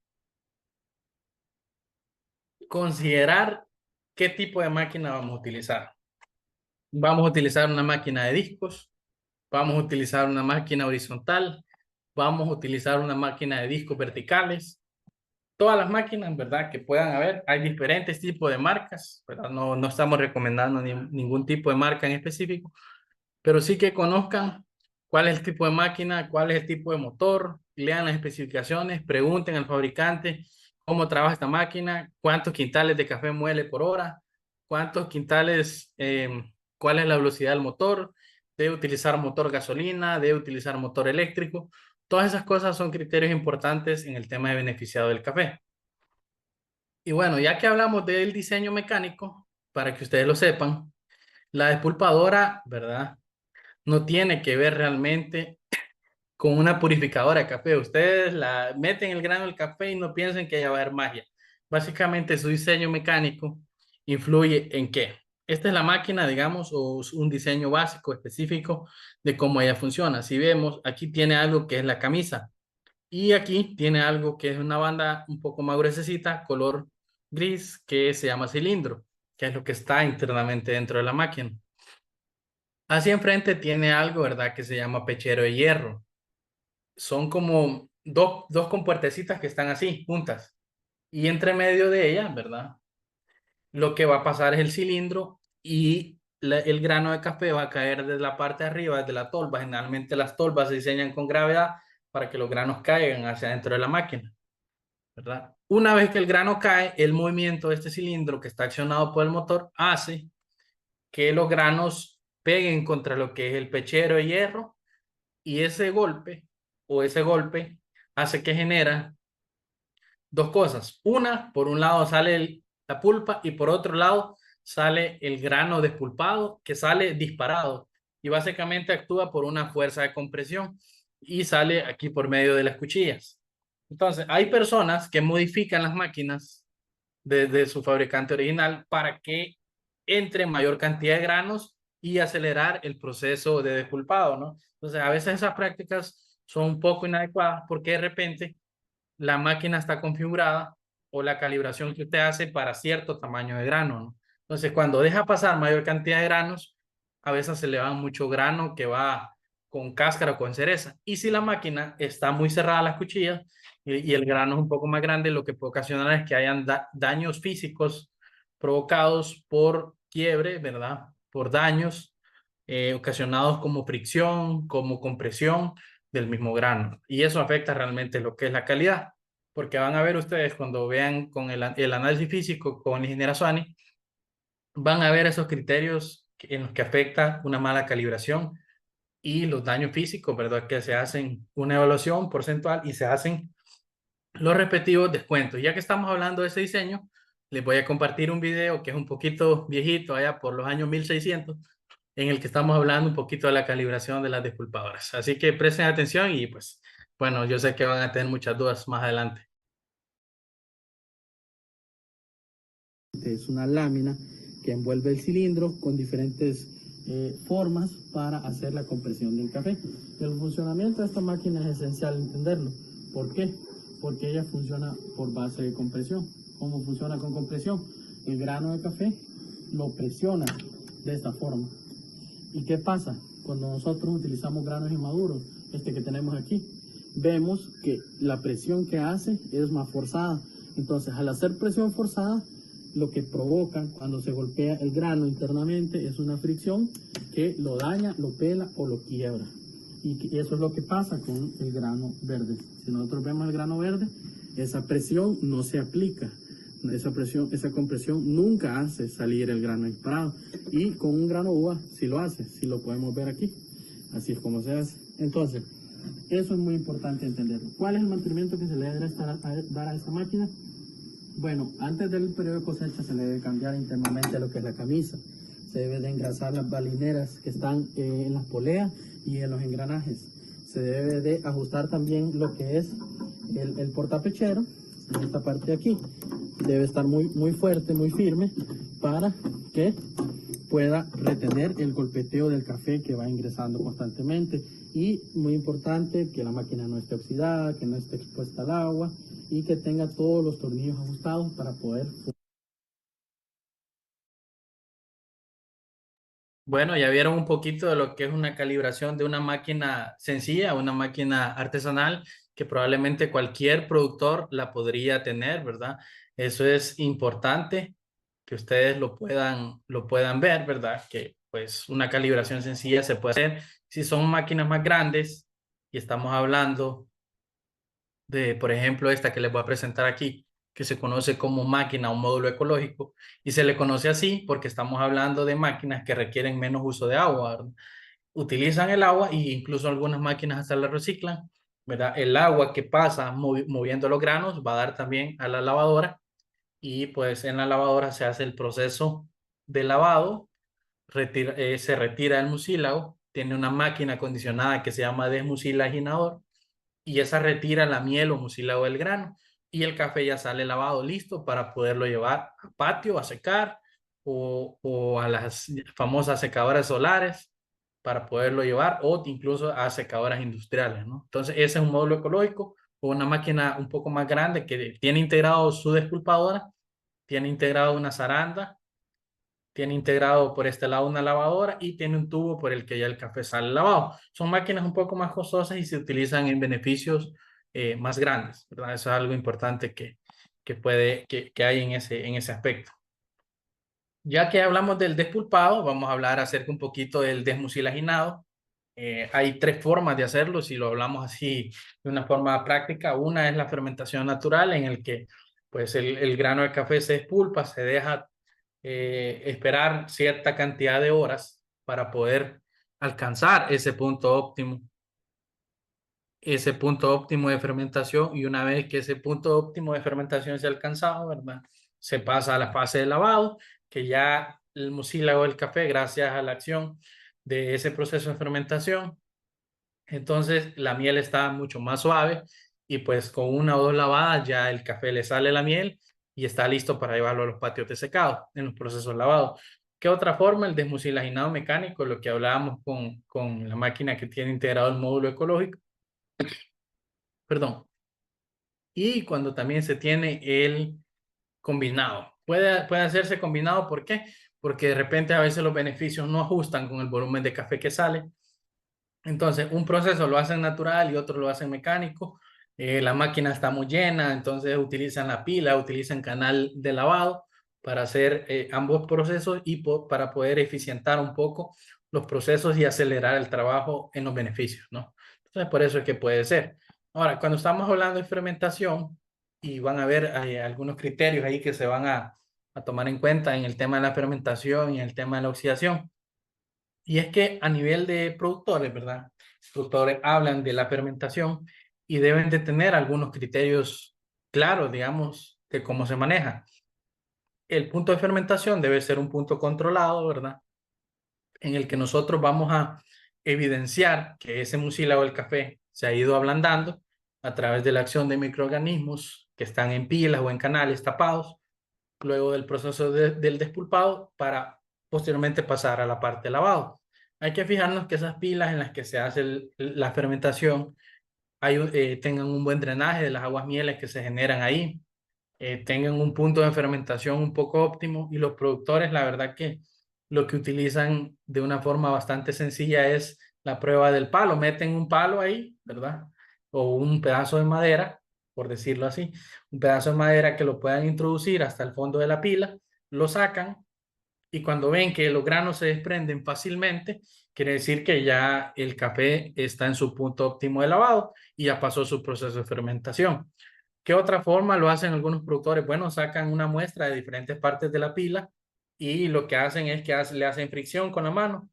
B: considerar qué tipo de máquina vamos a utilizar. Vamos a utilizar una máquina de discos, vamos a utilizar una máquina horizontal, vamos a utilizar una máquina de discos verticales. Todas las máquinas, ¿verdad? Que puedan haber, hay diferentes tipos de marcas, ¿verdad? No, no estamos recomendando ningún tipo de marca en específico, pero sí que conozcan cuál es el tipo de máquina, cuál es el tipo de motor, lean las especificaciones, pregunten al fabricante cómo trabaja esta máquina, cuántos quintales de café muele por hora, cuántos quintales, cuál es la velocidad del motor, debe utilizar motor gasolina, debe utilizar motor eléctrico. Todas esas cosas son criterios importantes en el tema de beneficiado del café. Y bueno, ya que hablamos del diseño mecánico, para que ustedes lo sepan, la despulpadora, ¿verdad? No tiene que ver realmente con una purificadora de café. Ustedes la meten el grano del café y no piensen que ya va a haber magia. Básicamente su diseño mecánico influye en qué. Esta es la máquina, digamos, o un diseño básico específico de cómo ella funciona. Si vemos, aquí tiene algo que es la camisa y aquí tiene algo que es una banda un poco más gruesecita, color gris, que se llama cilindro, que es lo que está internamente dentro de la máquina. Hacia enfrente tiene algo, ¿verdad? Que se llama pechero de hierro. Son como dos compuertecitas que están así, juntas. Y entre medio de ellas, ¿verdad? Lo que va a pasar es el cilindro y el grano de café va a caer desde la parte de arriba, desde la tolva. Generalmente las tolvas se diseñan con gravedad para que los granos caigan hacia dentro de la máquina, ¿verdad? Una vez que el grano cae, el movimiento de este cilindro que está accionado por el motor hace que los granos peguen contra lo que es el pechero de hierro y ese golpe hace que genera dos cosas. Una, por un lado sale la pulpa y por otro lado sale el grano despulpado que sale disparado y básicamente actúa por una fuerza de compresión y sale aquí por medio de las cuchillas. Entonces, hay personas que modifican las máquinas de su fabricante original para que entre mayor cantidad de granos y acelerar el proceso de despulpado, ¿no? Entonces, a veces esas prácticas son un poco inadecuadas porque de repente la máquina está configurada o la calibración que usted hace para cierto tamaño de grano, ¿no? Entonces, cuando deja pasar mayor cantidad de granos, a veces se le va mucho grano que va con cáscara o con cereza. Y si la máquina está muy cerrada las cuchillas y el grano es un poco más grande, lo que puede ocasionar es que hayan daños físicos provocados por quiebre, ¿verdad? Por daños ocasionados como fricción, como compresión del mismo grano. Y eso afecta realmente lo que es la calidad, porque van a ver ustedes cuando vean con el análisis físico con el ingeniero Suani, van a ver esos criterios en los que afecta una mala calibración y los daños físicos, ¿verdad? Que se hacen una evaluación porcentual y se hacen los respectivos descuentos. Ya que estamos hablando de ese diseño, les voy a compartir un video que es un poquito viejito, allá por los años 1600, en el que estamos hablando un poquito de la calibración de las despulpadoras. Así que presten atención y pues, bueno, yo sé que van a tener muchas dudas más adelante.
C: Es una lámina que envuelve el cilindro con diferentes formas para hacer la compresión del café. El funcionamiento de esta máquina es esencial entenderlo. ¿Por qué? Porque ella funciona por base de compresión. ¿Cómo funciona con compresión? El grano de café lo presiona de esta forma. ¿Y qué pasa? Cuando nosotros utilizamos granos inmaduros, este que tenemos aquí, vemos que la presión que hace es más forzada. Entonces, al hacer presión forzada, lo que provoca cuando se golpea el grano internamente es una fricción que lo daña, lo pela o lo quiebra. Y eso es lo que pasa con el grano verde. Si nosotros vemos el grano verde, esa presión no se aplica. Esa compresión nunca hace salir el grano disparado. Y con un grano uva sí lo hace, sí lo podemos ver aquí. Así es como se hace. Entonces, eso es muy importante entenderlo. ¿Cuál es el mantenimiento que se le debe dar a esta máquina? Bueno, antes del periodo de cosecha se le debe cambiar internamente lo que es la camisa. Se debe de engrasar las balineras que están en las poleas y en los engranajes. Se debe de ajustar también lo que es el portapechero, en esta parte de aquí. Debe estar muy fuerte, muy firme, para que pueda retener el golpeteo del café que va ingresando constantemente. Y muy importante, que la máquina no esté oxidada, que no esté expuesta al agua y que tenga todos los tornillos ajustados para poder funcionar.
B: Bueno, ya vieron un poquito de lo que es una calibración de una máquina sencilla, una máquina artesanal que probablemente cualquier productor la podría tener, ¿verdad? Eso es importante que ustedes lo puedan ver, ¿verdad? Que pues una calibración sencilla se puede hacer. Si son máquinas más grandes y estamos hablando de, por ejemplo, esta que les voy a presentar aquí, que se conoce como máquina o módulo ecológico, y se le conoce así porque estamos hablando de máquinas que requieren menos uso de agua, ¿verdad? Utilizan el agua e incluso algunas máquinas hasta la reciclan, ¿verdad? El agua que pasa moviendo los granos va a dar también a la lavadora y pues en la lavadora se hace el proceso de lavado, se retira el mucílago, tiene una máquina acondicionada que se llama desmucilaginador y esa retira la miel o mucílago del grano y el café ya sale lavado listo para poderlo llevar a patio a secar o a las famosas secadoras solares para poderlo llevar o incluso a secadoras industriales, ¿no? Entonces ese es un módulo ecológico o una máquina un poco más grande que tiene integrado su despulpadora, tiene integrado una zaranda, tiene integrado por este lado una lavadora y tiene un tubo por el que ya el café sale lavado. Son máquinas un poco más costosas y se utilizan en beneficios más grandes, ¿verdad? Eso es algo importante que hay en ese aspecto. Ya que hablamos del despulpado, vamos a hablar acerca un poquito del desmucilaginado. Hay tres formas de hacerlo, si lo hablamos así de una forma práctica. Una es la fermentación natural, en el que pues el grano de café se despulpa, se deja esperar cierta cantidad de horas para poder alcanzar ese punto óptimo de fermentación, y una vez que ese punto óptimo de fermentación se ha alcanzado, ¿verdad? Se pasa a la fase de lavado, que ya el mucílago del café, gracias a la acción de ese proceso de fermentación, entonces la miel está mucho más suave y pues con una o dos lavadas ya el café le sale la miel y está listo para llevarlo a los patios de secado en los procesos lavados. ¿Qué otra forma? El desmucilaginado mecánico, lo que hablábamos con la máquina que tiene integrado el módulo ecológico, perdón. Y cuando también se tiene el combinado. Puede hacerse combinado, ¿por qué? Porque de repente a veces los beneficios no ajustan con el volumen de café que sale. Entonces, un proceso lo hacen natural y otro lo hacen mecánico. La máquina está muy llena, entonces utilizan la pila, utilizan canal de lavado para hacer ambos procesos y para poder eficientar un poco los procesos y acelerar el trabajo en los beneficios, ¿no? Entonces, por eso es que puede ser. Ahora, cuando estamos hablando de fermentación, y van a ver algunos criterios ahí que se van a tomar en cuenta en el tema de la fermentación y en el tema de la oxidación. Y es que a nivel de productores, ¿verdad? Productores hablan de la fermentación y deben de tener algunos criterios claros, digamos, de cómo se maneja. El punto de fermentación debe ser un punto controlado, ¿verdad? En el que nosotros vamos a evidenciar que ese mucílago del café se ha ido ablandando a través de la acción de microorganismos que están en pilas o en canales tapados, luego del proceso del despulpado para posteriormente pasar a la parte de lavado. Hay que fijarnos que esas pilas en las que se hace la fermentación tengan un buen drenaje de las aguas mieles que se generan ahí, tengan un punto de fermentación un poco óptimo y los productores, la verdad que lo que utilizan de una forma bastante sencilla es la prueba del palo. Meten un palo ahí, ¿verdad? O un pedazo de madera, por decirlo así, un pedazo de madera que lo puedan introducir hasta el fondo de la pila, lo sacan y cuando ven que los granos se desprenden fácilmente, quiere decir que ya el café está en su punto óptimo de lavado y ya pasó su proceso de fermentación. ¿Qué otra forma lo hacen algunos productores? Bueno, sacan una muestra de diferentes partes de la pila y lo que hacen es que le hacen fricción con la mano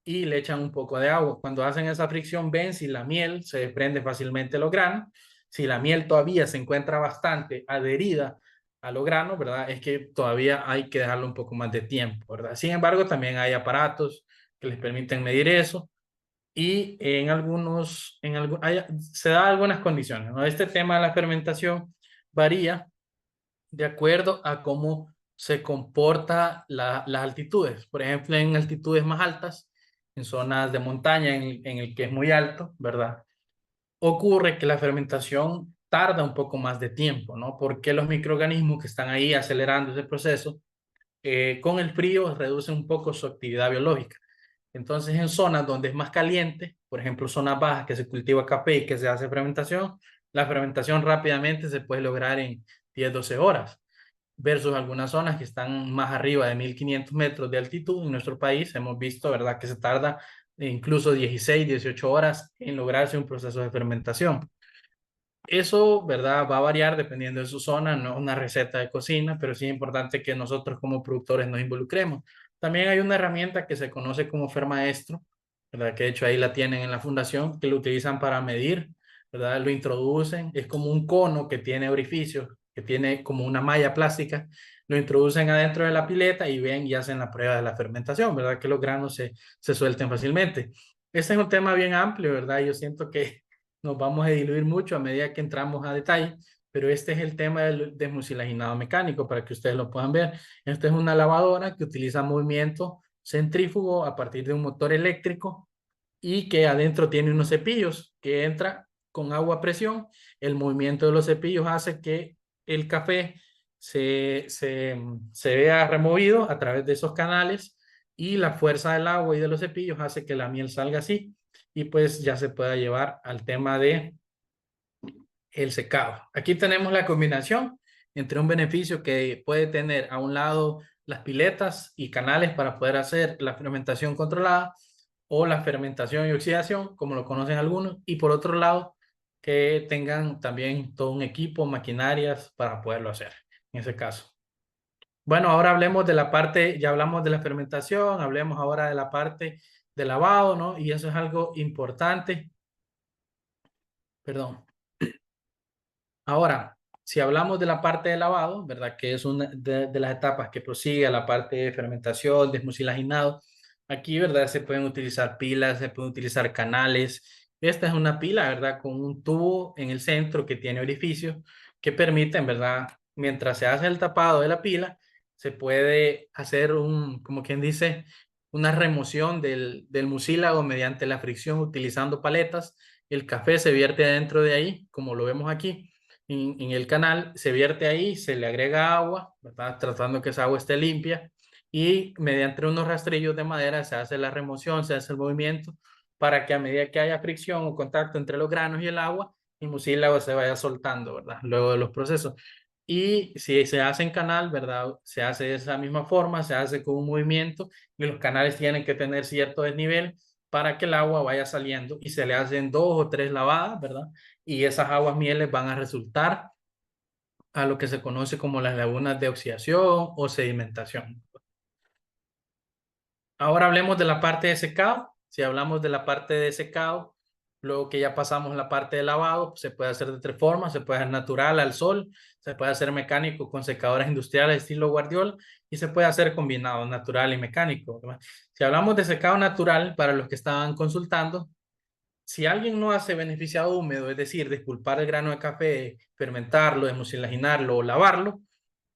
B: y le echan un poco de agua. Cuando hacen esa fricción, ven si la miel se desprende fácilmente los granos. Si la miel todavía se encuentra bastante adherida a los granos, ¿verdad? Es que todavía hay que dejarlo un poco más de tiempo, ¿verdad? Sin embargo, también hay aparatos que les permiten medir eso y en algunos, se da algunas condiciones, ¿no? Este tema de la fermentación varía de acuerdo a cómo se comporta las altitudes. Por ejemplo, en altitudes más altas, en zonas de montaña, en el que es muy alto, ¿verdad? Ocurre que la fermentación tarda un poco más de tiempo, ¿no? Porque los microorganismos que están ahí acelerando ese proceso, con el frío reducen un poco su actividad biológica. Entonces, en zonas donde es más caliente, por ejemplo, zonas bajas que se cultiva café y que se hace fermentación, la fermentación rápidamente se puede lograr en 10-12 horas, versus algunas zonas que están más arriba de 1500 metros de altitud en nuestro país. Hemos visto, ¿verdad?, que se tarda incluso 16-18 horas en lograrse un proceso de fermentación. Eso, ¿verdad? Va a variar dependiendo de su zona, no es una receta de cocina, pero sí es importante que nosotros como productores nos involucremos. También hay una herramienta que se conoce como Fermaestro, ¿verdad? Que de hecho ahí la tienen en la fundación, que lo utilizan para medir, ¿verdad? Lo introducen, es como un cono que tiene orificios, que tiene como una malla plástica, lo introducen adentro de la pileta y ven y hacen la prueba de la fermentación, ¿verdad? Que los granos se suelten fácilmente. Este es un tema bien amplio, ¿verdad? Yo siento que nos vamos a diluir mucho a medida que entramos a detalle, pero este es el tema del desmucilaginado mecánico para que ustedes lo puedan ver. Esta es una lavadora que utiliza movimiento centrífugo a partir de un motor eléctrico y que adentro tiene unos cepillos que entra con agua a presión. El movimiento de los cepillos hace que el café se vea removido a través de esos canales y la fuerza del agua y de los cepillos hace que la miel salga así y pues ya se pueda llevar al tema de el secado. Aquí tenemos la combinación entre un beneficio que puede tener a un lado las piletas y canales para poder hacer la fermentación controlada o la fermentación y oxidación, como lo conocen algunos, y por otro lado, que tengan también todo un equipo, maquinarias para poderlo hacer, en ese caso. Bueno, ahora hablemos de la parte, ya hablamos de la fermentación, hablemos ahora de la parte de lavado, ¿no? Y eso es algo importante. Perdón. Ahora, si hablamos de la parte de lavado, ¿verdad? Que es una de las etapas que prosigue a la parte de fermentación, desmucilaginado. Aquí, ¿verdad? Se pueden utilizar pilas, se pueden utilizar canales. Esta es una pila, ¿verdad? Con un tubo en el centro que tiene orificios que permiten, ¿verdad? Mientras se hace el tapado de la pila, se puede hacer como quien dice, una remoción del mucílago mediante la fricción utilizando paletas. El café se vierte adentro de ahí, como lo vemos aquí en el canal, se vierte ahí, se le agrega agua, ¿verdad? Tratando que esa agua esté limpia y mediante unos rastrillos de madera se hace la remoción, se hace el movimiento para que a medida que haya fricción o contacto entre los granos y el agua, el mucílago se vaya soltando, ¿verdad? Luego de los procesos. Y si se hace en canal, ¿verdad? Se hace de esa misma forma, se hace con un movimiento y los canales tienen que tener cierto desnivel para que el agua vaya saliendo y se le hacen 2 o 3 lavadas, ¿verdad? Y esas aguas mieles van a resultar a lo que se conoce como las lagunas de oxidación o sedimentación. Ahora hablemos de la parte de secado. Si hablamos de la parte de secado, luego que ya pasamos la parte de lavado, pues se puede hacer de tres formas. Se puede hacer natural al sol, se puede hacer mecánico con secadoras industriales estilo Guardiola y se puede hacer combinado natural y mecánico, ¿verdad? Si hablamos de secado natural, para los que estaban consultando, si alguien no hace beneficiado húmedo, es decir, despulpar el grano de café, fermentarlo, desmucilaginarlo o lavarlo,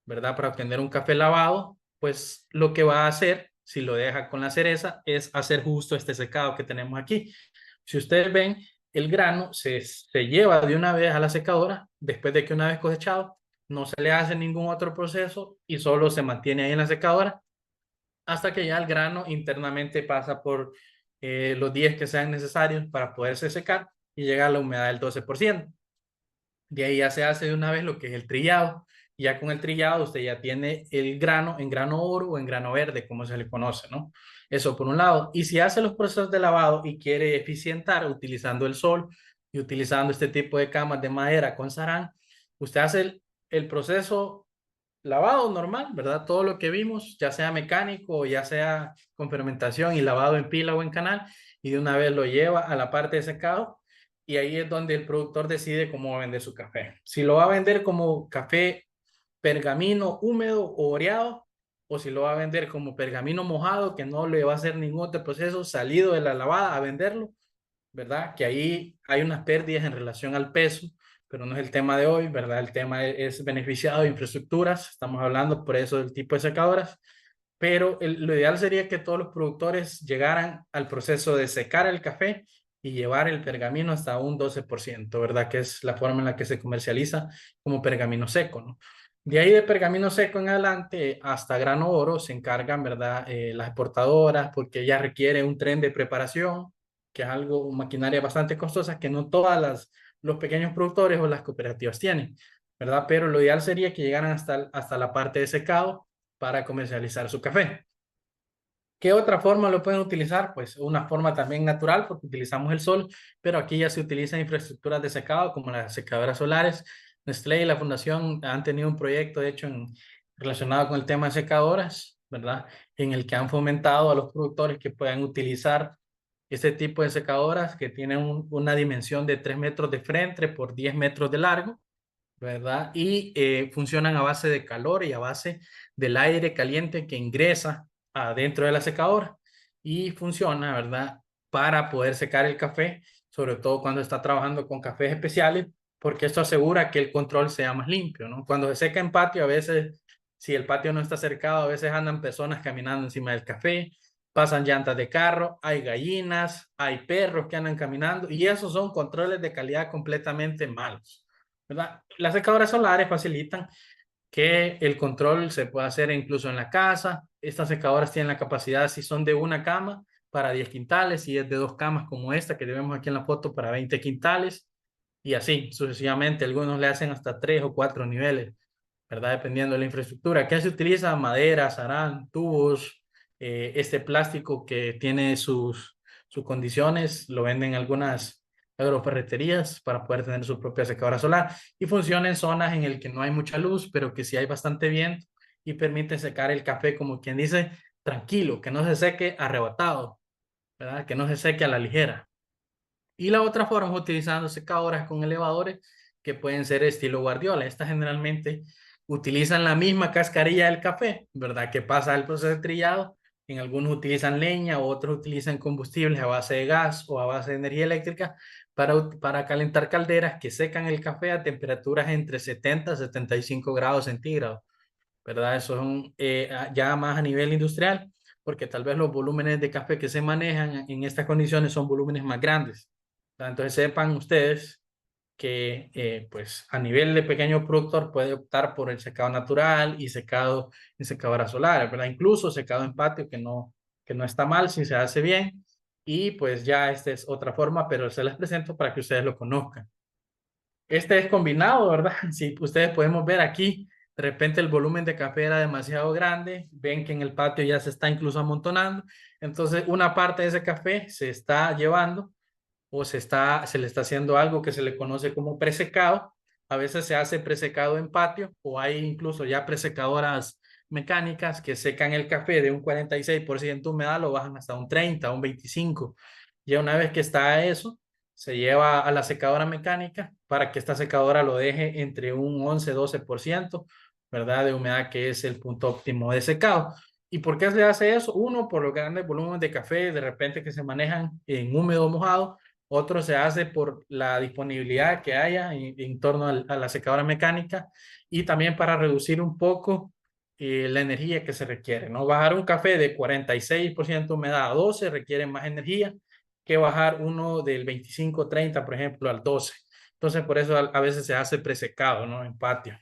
B: ¿verdad? Para obtener un café lavado, pues lo que va a hacer, si lo deja con la cereza, es hacer justo este secado que tenemos aquí. Si ustedes ven, el grano se lleva de una vez a la secadora, después de que una vez cosechado, no se le hace ningún otro proceso y solo se mantiene ahí en la secadora hasta que ya el grano internamente pasa por los días que sean necesarios para poderse secar y llega a la humedad del 12%. De ahí ya se hace de una vez lo que es el trillado. Ya con el trillado usted ya tiene el grano en grano oro o en grano verde, como se le conoce, ¿no? Eso por un lado. Y si hace los procesos de lavado y quiere eficientar utilizando el sol y utilizando este tipo de camas de madera con sarán, usted hace el proceso lavado normal, ¿verdad? Todo lo que vimos, ya sea mecánico o ya sea con fermentación y lavado en pila o en canal, y de una vez lo lleva a la parte de secado y ahí es donde el productor decide cómo va a vender su café. Si lo va a vender como café pergamino húmedo o oreado, o si lo va a vender como pergamino mojado, que no le va a hacer ningún otro proceso salido de la lavada a venderlo, ¿verdad? Que ahí hay unas pérdidas en relación al peso, pero no es el tema de hoy, ¿verdad? El tema es beneficiado de infraestructuras, estamos hablando por eso del tipo de secadoras, pero lo ideal sería que todos los productores llegaran al proceso de secar el café y llevar el pergamino hasta un 12%, ¿verdad? Que es la forma en la que se comercializa como pergamino seco, ¿no? De ahí de pergamino seco en adelante hasta grano oro se encargan, ¿verdad? Las exportadoras, porque ya requiere un tren de preparación, que es algo, maquinaria bastante costosa, que no todas los pequeños productores o las cooperativas tienen, ¿verdad? Pero lo ideal sería que llegaran hasta la parte de secado para comercializar su café. ¿Qué otra forma lo pueden utilizar? Pues una forma también natural, porque utilizamos el sol, pero aquí ya se utilizan infraestructuras de secado como las secadoras solares. Nestlé y la Fundación han tenido un proyecto, de hecho, relacionado con el tema de secadoras, ¿verdad? En el que han fomentado a los productores que puedan utilizar este tipo de secadoras que tienen una dimensión de 3 metros de frente por 10 metros de largo, ¿verdad? Y funcionan a base de calor y a base del aire caliente que ingresa adentro de la secadora y funciona, ¿verdad? Para poder secar el café, sobre todo cuando está trabajando con cafés especiales, porque esto asegura que el control sea más limpio, ¿no? Cuando se seca en patio, a veces, si el patio no está cercado, a veces andan personas caminando encima del café, pasan llantas de carro, hay gallinas, hay perros que andan caminando y esos son controles de calidad completamente malos, ¿verdad? Las secadoras solares facilitan que el control se pueda hacer incluso en la casa. Estas secadoras tienen la capacidad, si son de una cama, para 10 quintales, si es de dos camas como esta que vemos aquí en la foto, para 20 quintales, y así sucesivamente. Algunos le hacen hasta 3 o 4 niveles, ¿verdad? Dependiendo de la infraestructura. ¿Qué se utiliza? Madera, sarán, tubos, este plástico que tiene sus condiciones, lo venden algunas agroferreterías para poder tener su propia secadora solar y funciona en zonas en el que no hay mucha luz, pero que sí hay bastante viento y permite secar el café como quien dice tranquilo, que no se seque arrebatado, ¿verdad? Que no se seque a la ligera. Y la otra forma es utilizando secadoras con elevadores que pueden ser estilo Guardiola. Estas generalmente utilizan la misma cascarilla del café, ¿verdad? Que pasa el proceso de trillado. En algunos utilizan leña, otros utilizan combustibles a base de gas o a base de energía eléctrica para calentar calderas que secan el café a temperaturas entre 70 y 75 grados centígrados, ¿verdad? Eso es ya más a nivel industrial, porque tal vez los volúmenes de café que se manejan en estas condiciones son volúmenes más grandes. Entonces sepan ustedes que pues a nivel de pequeño productor puede optar por el secado natural y secado en secadoras solares, ¿verdad? Incluso secado en patio que no está mal si se hace bien. Y pues ya esta es otra forma, pero se las presento para que ustedes lo conozcan. Este es combinado, ¿verdad? Si ustedes podemos ver aquí, de repente el volumen de café era demasiado grande, ven que en el patio ya se está incluso amontonando, entonces una parte de ese café se está llevando o se le está haciendo algo que se le conoce como presecado. A veces se hace presecado en patio o hay incluso ya presecadoras mecánicas que secan el café de un 46% de humedad, lo bajan hasta un 30, un 25. Ya una vez que está eso, se lleva a la secadora mecánica para que esta secadora lo deje entre un 11-12%, ¿verdad? De humedad, que es el punto óptimo de secado. ¿Y por qué se hace eso? Uno, por los grandes volúmenes de café de repente que se manejan en húmedo o mojado. Otro se hace por la disponibilidad que haya en torno a la secadora mecánica, y también para reducir un poco la energía que se requiere, ¿no? Bajar un café de 46% humedad a 12 requiere más energía que bajar uno del 25-30, por ejemplo, al 12. Entonces, por eso a veces se hace presecado, ¿no? En patio.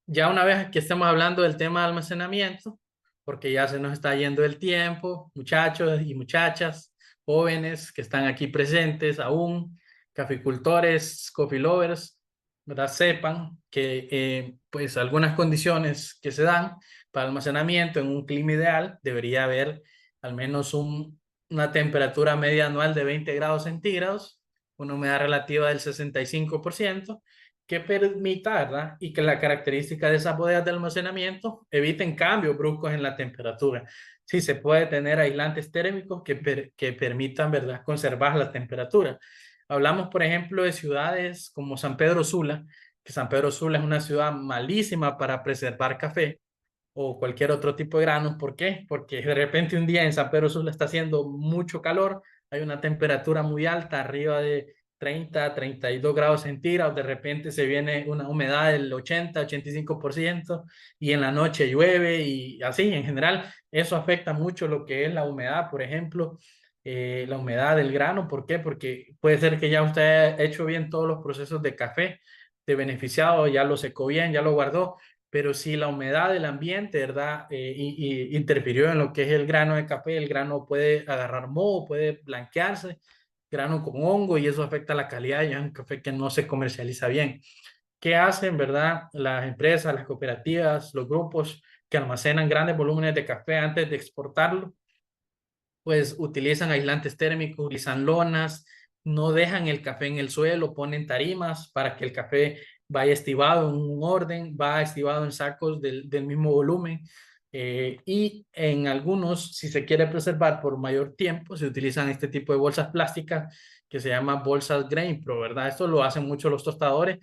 B: Ya una vez que estemos hablando del tema de almacenamiento, porque ya se nos está yendo el tiempo, muchachos y muchachas, jóvenes que están aquí presentes aún, caficultores, coffee lovers, ¿verdad? Sepan que pues algunas condiciones que se dan para almacenamiento en un clima ideal debería haber al menos una temperatura media anual de 20 grados centígrados, una humedad relativa del 65%, que permita, ¿verdad? Y que la característica de esas bodegas de almacenamiento eviten cambios bruscos en la temperatura. Sí, se puede tener aislantes térmicos que permitan, ¿verdad?, conservar la temperatura. Hablamos, por ejemplo, de ciudades como San Pedro Sula, que San Pedro Sula es una ciudad malísima para preservar café o cualquier otro tipo de granos. ¿Por qué? Porque de repente un día en San Pedro Sula está haciendo mucho calor, hay una temperatura muy alta, arriba de 30-32 grados centígrados, de repente se viene una humedad del 80-85% y en la noche llueve y así. En general eso afecta mucho lo que es la humedad, por ejemplo, la humedad del grano. ¿Por qué? Porque puede ser que ya usted haya hecho bien todos los procesos de café, de beneficiado, ya lo secó bien, ya lo guardó, pero si la humedad del ambiente, ¿verdad? Interfirió en lo que es el grano de café, el grano puede agarrar moho, puede blanquearse, grano con hongo, y eso afecta la calidad, y es un café que no se comercializa bien. ¿Qué hacen, verdad? Las empresas, las cooperativas, los grupos que almacenan grandes volúmenes de café antes de exportarlo? Pues utilizan aislantes térmicos, utilizan lonas, no dejan el café en el suelo, ponen tarimas para que el café vaya estibado en un orden, va estibado en sacos del mismo volumen. Y en algunos, si se quiere preservar por mayor tiempo, se utilizan este tipo de bolsas plásticas que se llaman bolsas Grain Pro, ¿verdad? Esto lo hacen mucho los tostadores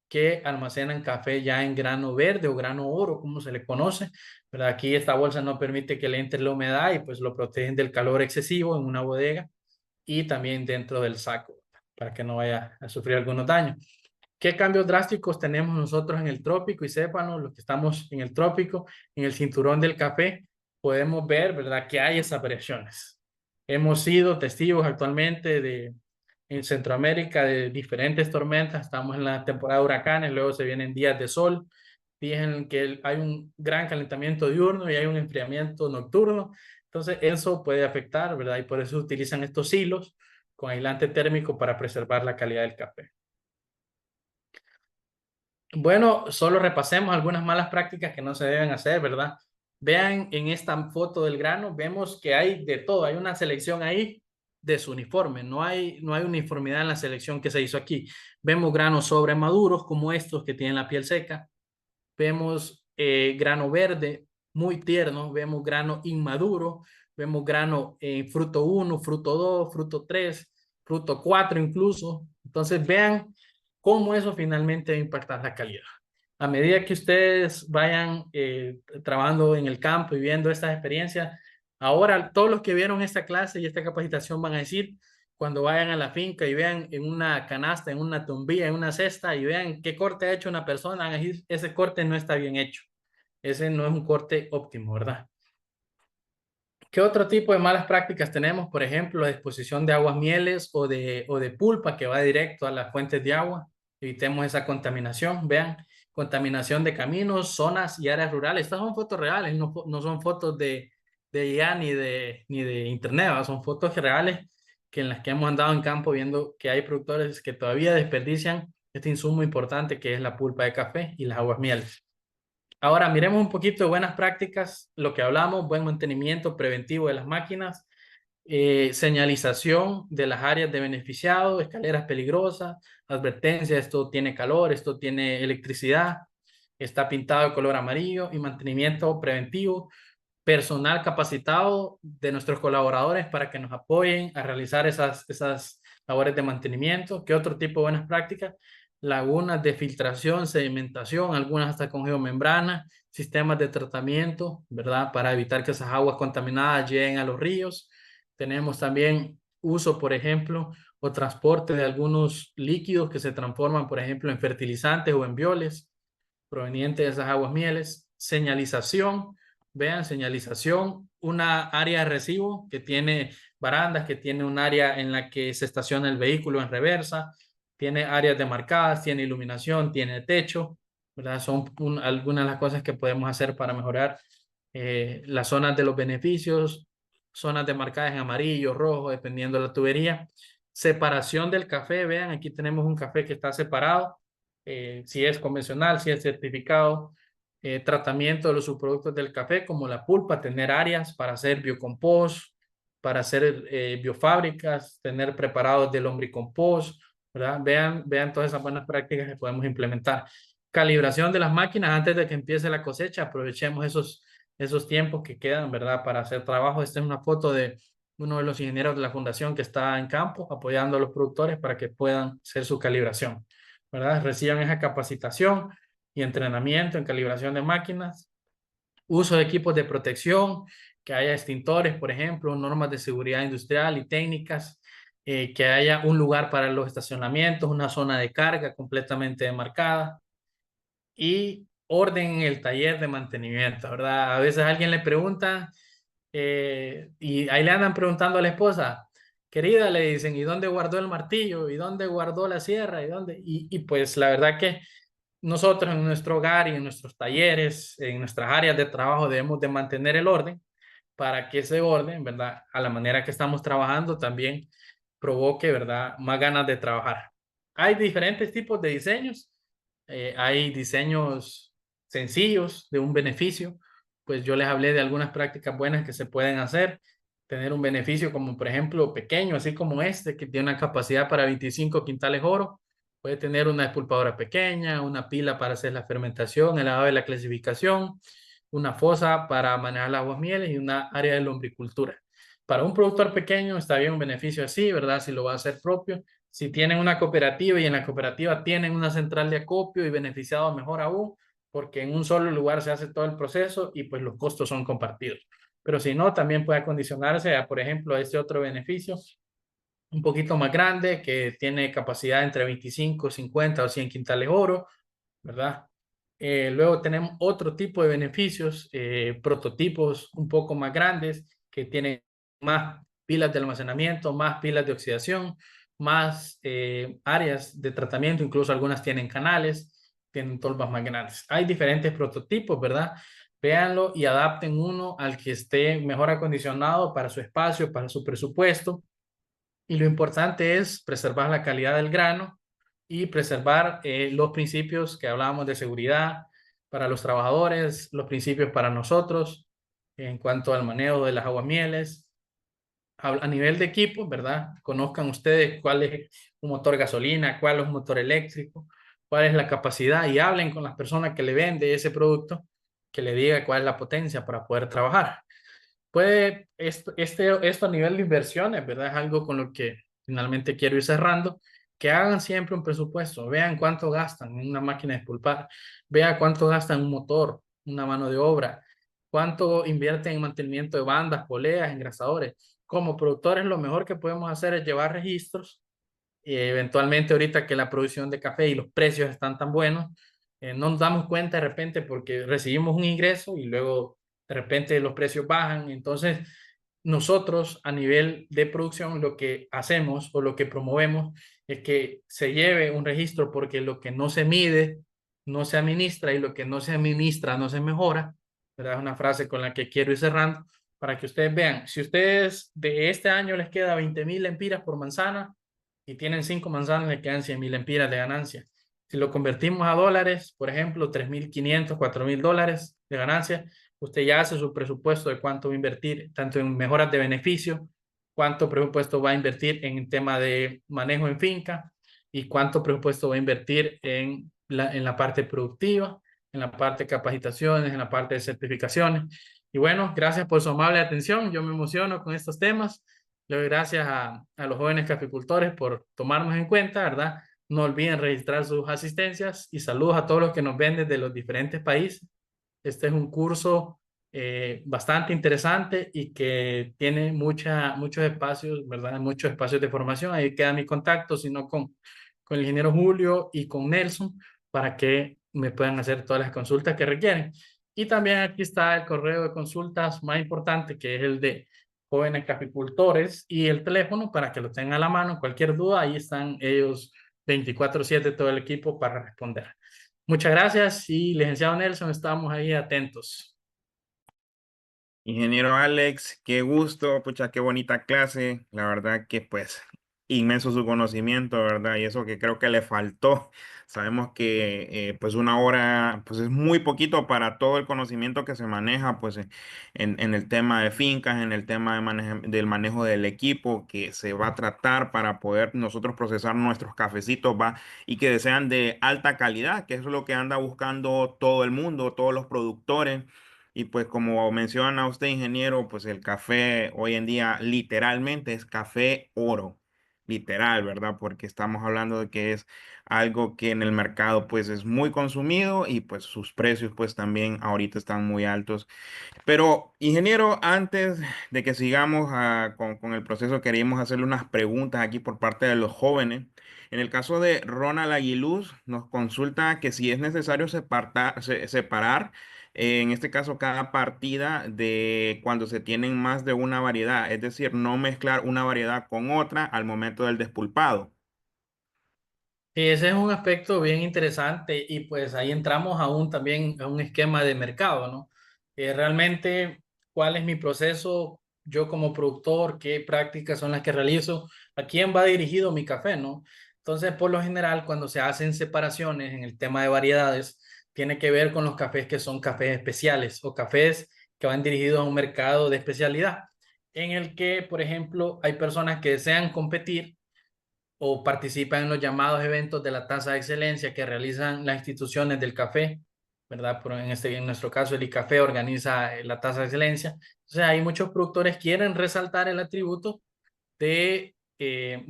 B: que almacenan café ya en grano verde o grano oro, como se le conoce, ¿verdad? Aquí esta bolsa no permite que le entre la humedad y pues lo protegen del calor excesivo en una bodega y también dentro del saco, para que no vaya a sufrir algunos daños. ¿Qué cambios drásticos tenemos nosotros en el trópico? Y sépanos, los que estamos en el trópico, en el cinturón del café, podemos ver, ¿verdad?, que hay esas variaciones. Hemos sido testigos actualmente en Centroamérica de diferentes tormentas. Estamos en la temporada de huracanes, luego se vienen días de sol, días en que hay un gran calentamiento diurno y hay un enfriamiento nocturno. Entonces eso puede afectar, ¿verdad? Y por eso utilizan estos hilos con aislante térmico para preservar la calidad del café. Bueno, solo repasemos algunas malas prácticas que no se deben hacer, ¿verdad? Vean en esta foto del grano, vemos que hay de todo, hay una selección ahí de su uniforme, no hay uniformidad en la selección que se hizo aquí. Vemos granos sobremaduros como estos que tienen la piel seca, vemos grano verde muy tierno, vemos grano inmaduro, vemos grano fruto 1, fruto 2, fruto 3, fruto 4 incluso. Entonces vean cómo eso finalmente va a impactar la calidad. A medida que ustedes vayan trabajando en el campo y viendo estas experiencias, ahora todos los que vieron esta clase y esta capacitación van a decir, cuando vayan a la finca y vean en una canasta, en una tumbilla, en una cesta, y vean qué corte ha hecho una persona, van a decir, ese corte no está bien hecho. Ese no es un corte óptimo, ¿verdad? ¿Qué otro tipo de malas prácticas tenemos? Por ejemplo, la exposición de aguas mieles o de pulpa que va directo a las fuentes de agua. Evitemos esa contaminación. Vean, contaminación de caminos, zonas y áreas rurales. Estas son fotos reales, no son fotos de IA ni de internet, ¿verdad? Son fotos reales en las que hemos andado en campo viendo que hay productores que todavía desperdician este insumo importante que es la pulpa de café y las aguas mieles. Ahora miremos un poquito de buenas prácticas, lo que hablamos, buen mantenimiento preventivo de las máquinas, señalización de las áreas de beneficiado, escaleras peligrosas, advertencia, esto tiene calor, esto tiene electricidad, está pintado de color amarillo, y mantenimiento preventivo, personal capacitado de nuestros colaboradores para que nos apoyen a realizar esas labores de mantenimiento. ¿Qué otro tipo de buenas prácticas? Lagunas de filtración, sedimentación, algunas hasta con geomembrana, sistemas de tratamiento, ¿verdad? Para evitar que esas aguas contaminadas lleguen a los ríos. Tenemos también uso, por ejemplo, o transporte de algunos líquidos que se transforman, por ejemplo, en fertilizantes o en bioles provenientes de esas aguas mieles. Señalización, vean, señalización, una área de recibo que tiene barandas, que tiene un área en la que se estaciona el vehículo en reversa, tiene áreas demarcadas, tiene iluminación, tiene techo, ¿verdad? Son algunas de las cosas que podemos hacer para mejorar las zonas de los beneficios, zonas demarcadas en amarillo, rojo, dependiendo de la tubería. Separación del café, vean, aquí tenemos un café que está separado, si es convencional, si es certificado. Tratamiento de los subproductos del café, como la pulpa, tener áreas para hacer biocompost, para hacer biofábricas, tener preparados del lombricompost, ¿verdad? Vean todas esas buenas prácticas que podemos implementar. Calibración de las máquinas antes de que empiece la cosecha, aprovechemos esos tiempos que quedan, ¿verdad? Para hacer trabajo. Esta es una foto de uno de los ingenieros de la fundación que está en campo apoyando a los productores para que puedan hacer su calibración, ¿verdad? Reciban esa capacitación y entrenamiento en calibración de máquinas, uso de equipos de protección, que haya extintores, por ejemplo, normas de seguridad industrial y técnicas, que haya un lugar para los estacionamientos, una zona de carga completamente demarcada y orden en el taller de mantenimiento, ¿verdad? A veces alguien le pregunta y ahí le andan preguntando a la esposa, querida, le dicen, ¿y dónde guardó el martillo? ¿Y dónde guardó la sierra? ¿Y dónde? Y pues la verdad que nosotros en nuestro hogar y en nuestros talleres, en nuestras áreas de trabajo, debemos de mantener el orden para que ese orden, ¿verdad? A la manera que estamos trabajando también provoque, ¿verdad? Más ganas de trabajar. Hay diferentes tipos de diseños. Hay diseños sencillos de un beneficio. Pues yo les hablé de algunas prácticas buenas que se pueden hacer. Tener un beneficio como, por ejemplo, pequeño, así como este, que tiene una capacidad para 25 quintales oro. Puede tener una expulpadora pequeña, una pila para hacer la fermentación, el lavado de la clasificación, una fosa para manejar las aguas mieles y una área de lombricultura. Para un productor pequeño está bien un beneficio así, ¿verdad? Si lo va a hacer propio. Si tienen una cooperativa y en la cooperativa tienen una central de acopio y beneficiado mejor aún, porque en un solo lugar se hace todo el proceso y pues los costos son compartidos. Pero si no, también puede acondicionarse a, por ejemplo, a este otro beneficio, un poquito más grande, que tiene capacidad entre 25, 50 o 100 quintales oro, ¿verdad? Luego tenemos otro tipo de beneficios, prototipos un poco más grandes, que tienen más pilas de almacenamiento, más pilas de oxidación, más áreas de tratamiento, incluso algunas tienen canales, tienen tolvas más grandes. Hay diferentes prototipos, ¿verdad? Véanlo y adapten uno al que esté mejor acondicionado para su espacio, para su presupuesto. Y lo importante es preservar la calidad del grano y preservar los principios que hablábamos de seguridad para los trabajadores, los principios para nosotros en cuanto al manejo de las aguamieles. A nivel de equipo, ¿verdad? Conozcan ustedes cuál es un motor gasolina, cuál es un motor eléctrico, cuál es la capacidad y hablen con las personas que le venden ese producto, que le diga cuál es la potencia para poder trabajar. Puede, esto a nivel de inversiones, ¿verdad? Es algo con lo que finalmente quiero ir cerrando, que hagan siempre un presupuesto, vean cuánto gastan en una máquina de pulpar, vean cuánto gastan en un motor, una mano de obra, cuánto invierten en mantenimiento de bandas, poleas, engrasadores. Como productores, lo mejor que podemos hacer es llevar registros y eventualmente ahorita que la producción de café y los precios están tan buenos, no nos damos cuenta de repente porque recibimos un ingreso y luego de repente los precios bajan. Entonces, nosotros a nivel de producción lo que hacemos o lo que promovemos es que se lleve un registro porque lo que no se mide no se administra y lo que no se administra no se mejora. ¿Verdad? Es una frase con la que quiero ir cerrando para que ustedes vean. Si ustedes de este año les queda 20,000 lempiras por manzana, y tienen 5 manzanas, le quedan 100,000 lempiras de ganancia. Si lo convertimos a dólares, por ejemplo, 3,500, 4,000 dólares de ganancia, usted ya hace su presupuesto de cuánto va a invertir, tanto en mejoras de beneficio, cuánto presupuesto va a invertir en tema de manejo en finca y cuánto presupuesto va a invertir en la parte productiva en la parte de capacitaciones, en la parte de certificaciones. Y bueno, gracias por su amable atención. Yo me emociono con estos temas. Le doy gracias a los jóvenes caficultores por tomarnos en cuenta, ¿verdad? No olviden registrar sus asistencias y saludos a todos los que nos ven desde los diferentes países. Este es un curso bastante interesante y que tiene muchos espacios, ¿verdad? Muchos espacios de formación. Ahí queda mi contacto, sino con el ingeniero Julio y con Nelson para que me puedan hacer todas las consultas que requieren. Y también aquí está el correo de consultas más importante, que es el de jóvenes caficultores, y el teléfono para que lo tengan a la mano. Cualquier duda, ahí están ellos 24/7, todo el equipo para responder. Muchas gracias y licenciado Nelson, estamos ahí atentos.
A: Ingeniero Alex, qué gusto, pucha, qué bonita clase. La verdad que pues inmenso su conocimiento, ¿verdad? Y eso que creo que le faltó. Sabemos que pues una hora pues es muy poquito para todo el conocimiento que se maneja pues en el tema de fincas, en el tema del manejo del equipo que se va a tratar para poder nosotros procesar nuestros cafecitos, ¿va? Y que sean de alta calidad, que eso es lo que anda buscando todo el mundo, todos los productores. Y pues como menciona usted, ingeniero, pues el café hoy en día literalmente es café oro, literal, ¿verdad? Porque estamos hablando de que es algo que en el mercado pues es muy consumido y pues sus precios pues también ahorita están muy altos. Pero, ingeniero, antes de que sigamos con el proceso, queríamos hacerle unas preguntas aquí por parte de los jóvenes. En el caso de Ronald Aguiluz, nos consulta que si es necesario separar, en este caso, cada partida de cuando se tienen más de una variedad, es decir, no mezclar una variedad con otra al momento del despulpado.
B: Sí, ese es un aspecto bien interesante y pues ahí entramos aún también a un esquema de mercado, ¿no? Realmente, ¿cuál es mi proceso yo como productor? ¿Qué prácticas son las que realizo? ¿A quién va dirigido mi café, no? Entonces, por lo general, cuando se hacen separaciones en el tema de variedades, tiene que ver con los cafés que son cafés especiales o cafés que van dirigidos a un mercado de especialidad, en el que, por ejemplo, hay personas que desean competir o participan en los llamados eventos de la tasa de excelencia que realizan las instituciones del café, ¿verdad? Pero en nuestro caso, el ICAFE organiza la tasa de excelencia. Entonces, hay muchos productores que quieren resaltar el atributo de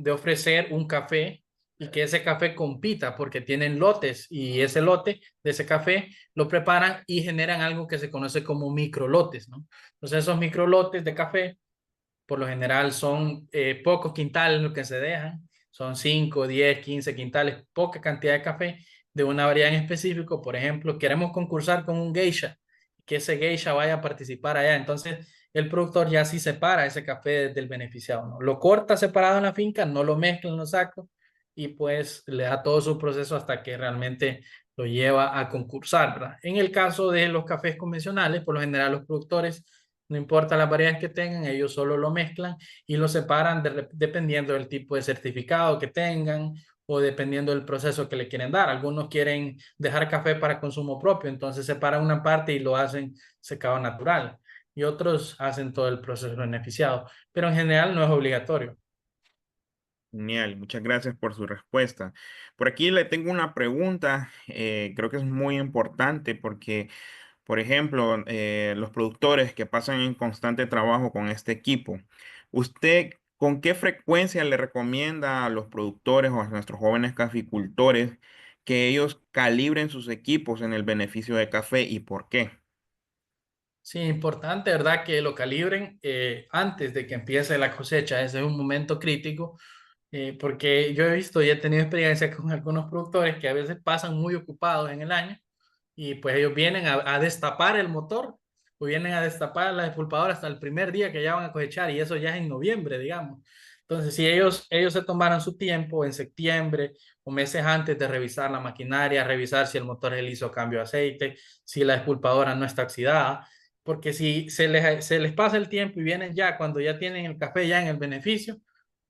B: ofrecer un café y que ese café compita porque tienen lotes y ese lote de ese café lo preparan y generan algo que se conoce como microlotes, ¿no? Entonces, esos microlotes de café por lo general son pocos quintales los que se dejan, son 5, 10, 15 quintales, poca cantidad de café de una variedad en específico. Por ejemplo, queremos concursar con un geisha, que ese geisha vaya a participar allá. Entonces, el productor ya sí separa ese café del beneficiado, ¿no? Lo corta separado en la finca, no lo mezcla en los sacos y pues le da todo su proceso hasta que realmente lo lleva a concursar, ¿verdad? En el caso de los cafés convencionales, por lo general los productores no importa las variedades que tengan, ellos solo lo mezclan y lo separan dependiendo del tipo de certificado que tengan o dependiendo del proceso que le quieren dar. Algunos quieren dejar café para consumo propio, entonces separan una parte y lo hacen secado natural. Y otros hacen todo el proceso beneficiado, pero en general no es obligatorio.
A: Genial, muchas gracias por su respuesta. Por aquí le tengo una pregunta, creo que es muy importante porque, por ejemplo, los productores que pasan en constante trabajo con este equipo, ¿usted con qué frecuencia le recomienda a los productores o a nuestros jóvenes caficultores que ellos calibren sus equipos en el beneficio de café y por qué?
B: Sí, importante, ¿verdad? Que lo calibren antes de que empiece la cosecha. Ese es un momento crítico porque yo he visto y he tenido experiencia con algunos productores que a veces pasan muy ocupados en el año y pues ellos vienen a destapar el motor o vienen a destapar la despulpadora hasta el primer día que ya van a cosechar y eso ya es en noviembre, digamos. Entonces, si ellos se tomaran su tiempo en septiembre o meses antes de revisar la maquinaria, revisar si el motor le hizo cambio de aceite, si la despulpadora no está oxidada, porque si se les pasa el tiempo y vienen ya cuando ya tienen el café ya en el beneficio,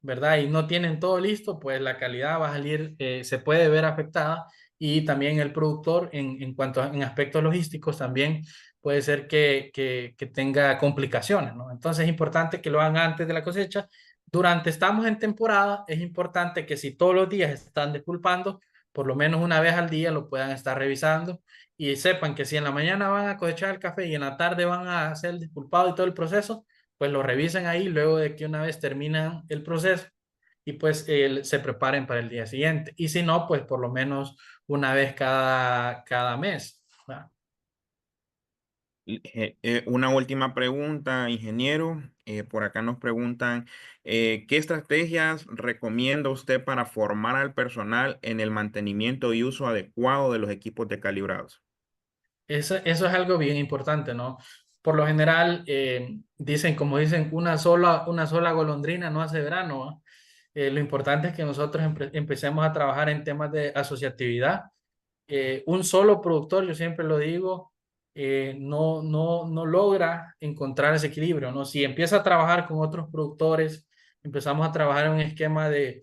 B: ¿verdad? Y no tienen todo listo, pues la calidad va a salir, se puede ver afectada y también el productor en cuanto en aspectos logísticos también puede ser que tenga complicaciones, ¿no? Entonces es importante que lo hagan antes de la cosecha. Durante estamos en temporada, es importante que si todos los días están despulpando, por lo menos una vez al día lo puedan estar revisando y sepan que si en la mañana van a cosechar el café y en la tarde van a hacer el disculpado y todo el proceso, pues lo revisen ahí luego de que una vez terminan el proceso y pues se preparen para el día siguiente. Y si no, pues por lo menos una vez cada mes. ¿Va?
A: Una última pregunta, ingeniero. Por acá nos preguntan, ¿qué estrategias recomienda usted para formar al personal en el mantenimiento y uso adecuado de los equipos decalibrados?
B: Eso es algo bien importante, ¿no? Por lo general, dicen, como dicen, una sola golondrina no hace verano, ¿va? Lo importante es que nosotros empecemos a trabajar en temas de asociatividad. Un solo productor, yo siempre lo digo, no logra encontrar ese equilibrio, ¿no? Si empieza a trabajar con otros productores, empezamos a trabajar en un esquema de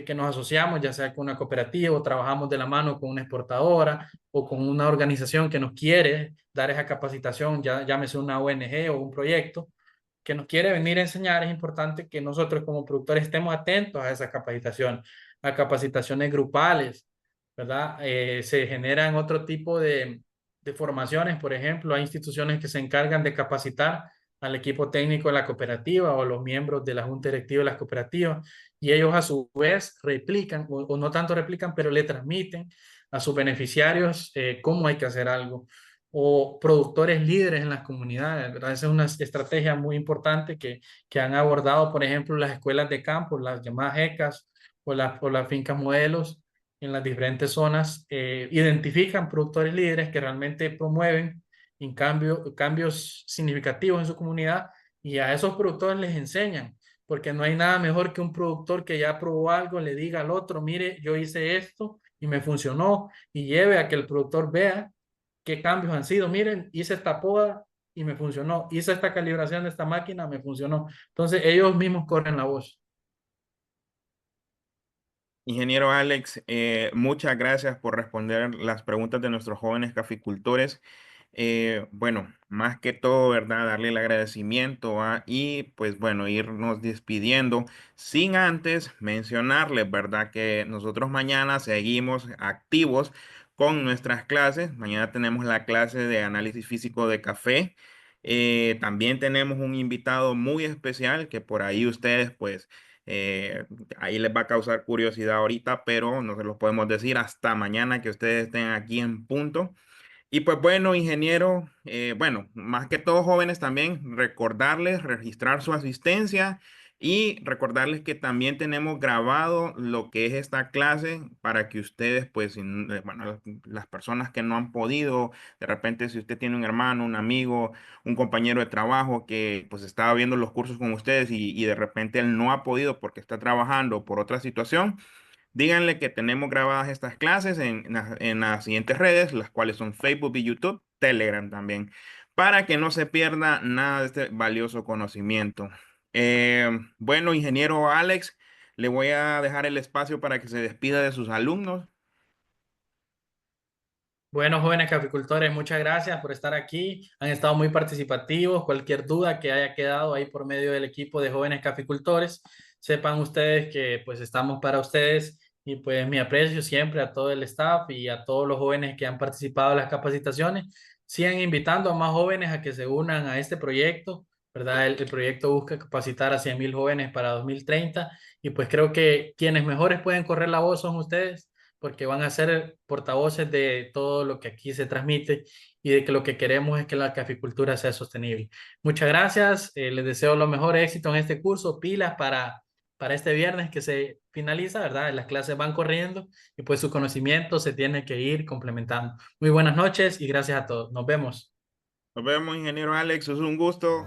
B: que nos asociamos, ya sea con una cooperativa o trabajamos de la mano con una exportadora o con una organización que nos quiere dar esa capacitación, ya llámese una ONG o un proyecto que nos quiere venir a enseñar, es importante que nosotros como productores estemos atentos a esa capacitación, a capacitaciones grupales, ¿verdad? Se generan otro tipo de formaciones, por ejemplo, hay instituciones que se encargan de capacitar al equipo técnico de la cooperativa o los miembros de la junta directiva de las cooperativas y ellos a su vez replican o no tanto replican, pero le transmiten a sus beneficiarios cómo hay que hacer algo o productores líderes en las comunidades, ¿verdad? Esa es una estrategia muy importante que han abordado, por ejemplo, las escuelas de campo, las llamadas ECAS o las fincas modelos en las diferentes zonas, identifican productores líderes que realmente promueven cambios significativos en su comunidad y a esos productores les enseñan, porque no hay nada mejor que un productor que ya probó algo, le diga al otro, mire, yo hice esto y me funcionó, y lleve a que el productor vea qué cambios han sido. Miren, hice esta poda y me funcionó. Hice esta calibración de esta máquina, me funcionó. Entonces ellos mismos corren la voz.
A: Ingeniero Alex, muchas gracias por responder las preguntas de nuestros jóvenes caficultores. Bueno, más que todo, ¿verdad? Darle el agradecimiento y pues bueno, irnos despidiendo sin antes mencionarles, ¿verdad? Que nosotros mañana seguimos activos con nuestras clases. Mañana tenemos la clase de análisis físico de café. También tenemos un invitado muy especial que por ahí ustedes pues eh, ahí les va a causar curiosidad ahorita, pero no se los podemos decir hasta mañana que ustedes estén aquí en punto. Y pues bueno, ingeniero, bueno, más que todo jóvenes también, recordarles, registrar su asistencia y recordarles que también tenemos grabado lo que es esta clase para que ustedes, pues, bueno, las personas que no han podido, de repente si usted tiene un hermano, un amigo, un compañero de trabajo que pues estaba viendo los cursos con ustedes y de repente él no ha podido porque está trabajando por otra situación. Díganle que tenemos grabadas estas clases en las siguientes redes, las cuales son Facebook y YouTube, Telegram también, para que no se pierda nada de este valioso conocimiento. Bueno, ingeniero Alex, le voy a dejar el espacio para que se despida de sus alumnos.
B: Bueno, jóvenes caficultores, muchas gracias por estar aquí. Han estado muy participativos. Cualquier duda que haya quedado ahí por medio del equipo de jóvenes caficultores, sepan ustedes que pues estamos para ustedes y pues mi aprecio siempre a todo el staff y a todos los jóvenes que han participado en las capacitaciones. Sigan invitando a más jóvenes a que se unan a este proyecto, ¿verdad? El proyecto busca capacitar a 100,000 jóvenes para 2030 y pues creo que quienes mejores pueden correr la voz son ustedes porque van a ser portavoces de todo lo que aquí se transmite y de que lo que queremos es que la caficultura sea sostenible. Muchas gracias, les deseo lo mejor éxito en este curso, pilas para este viernes que se finaliza, ¿verdad? Las clases van corriendo y pues su conocimiento se tiene que ir complementando. Muy buenas noches y gracias a todos. Nos vemos.
A: Nos vemos, ingeniero Alex, es un gusto.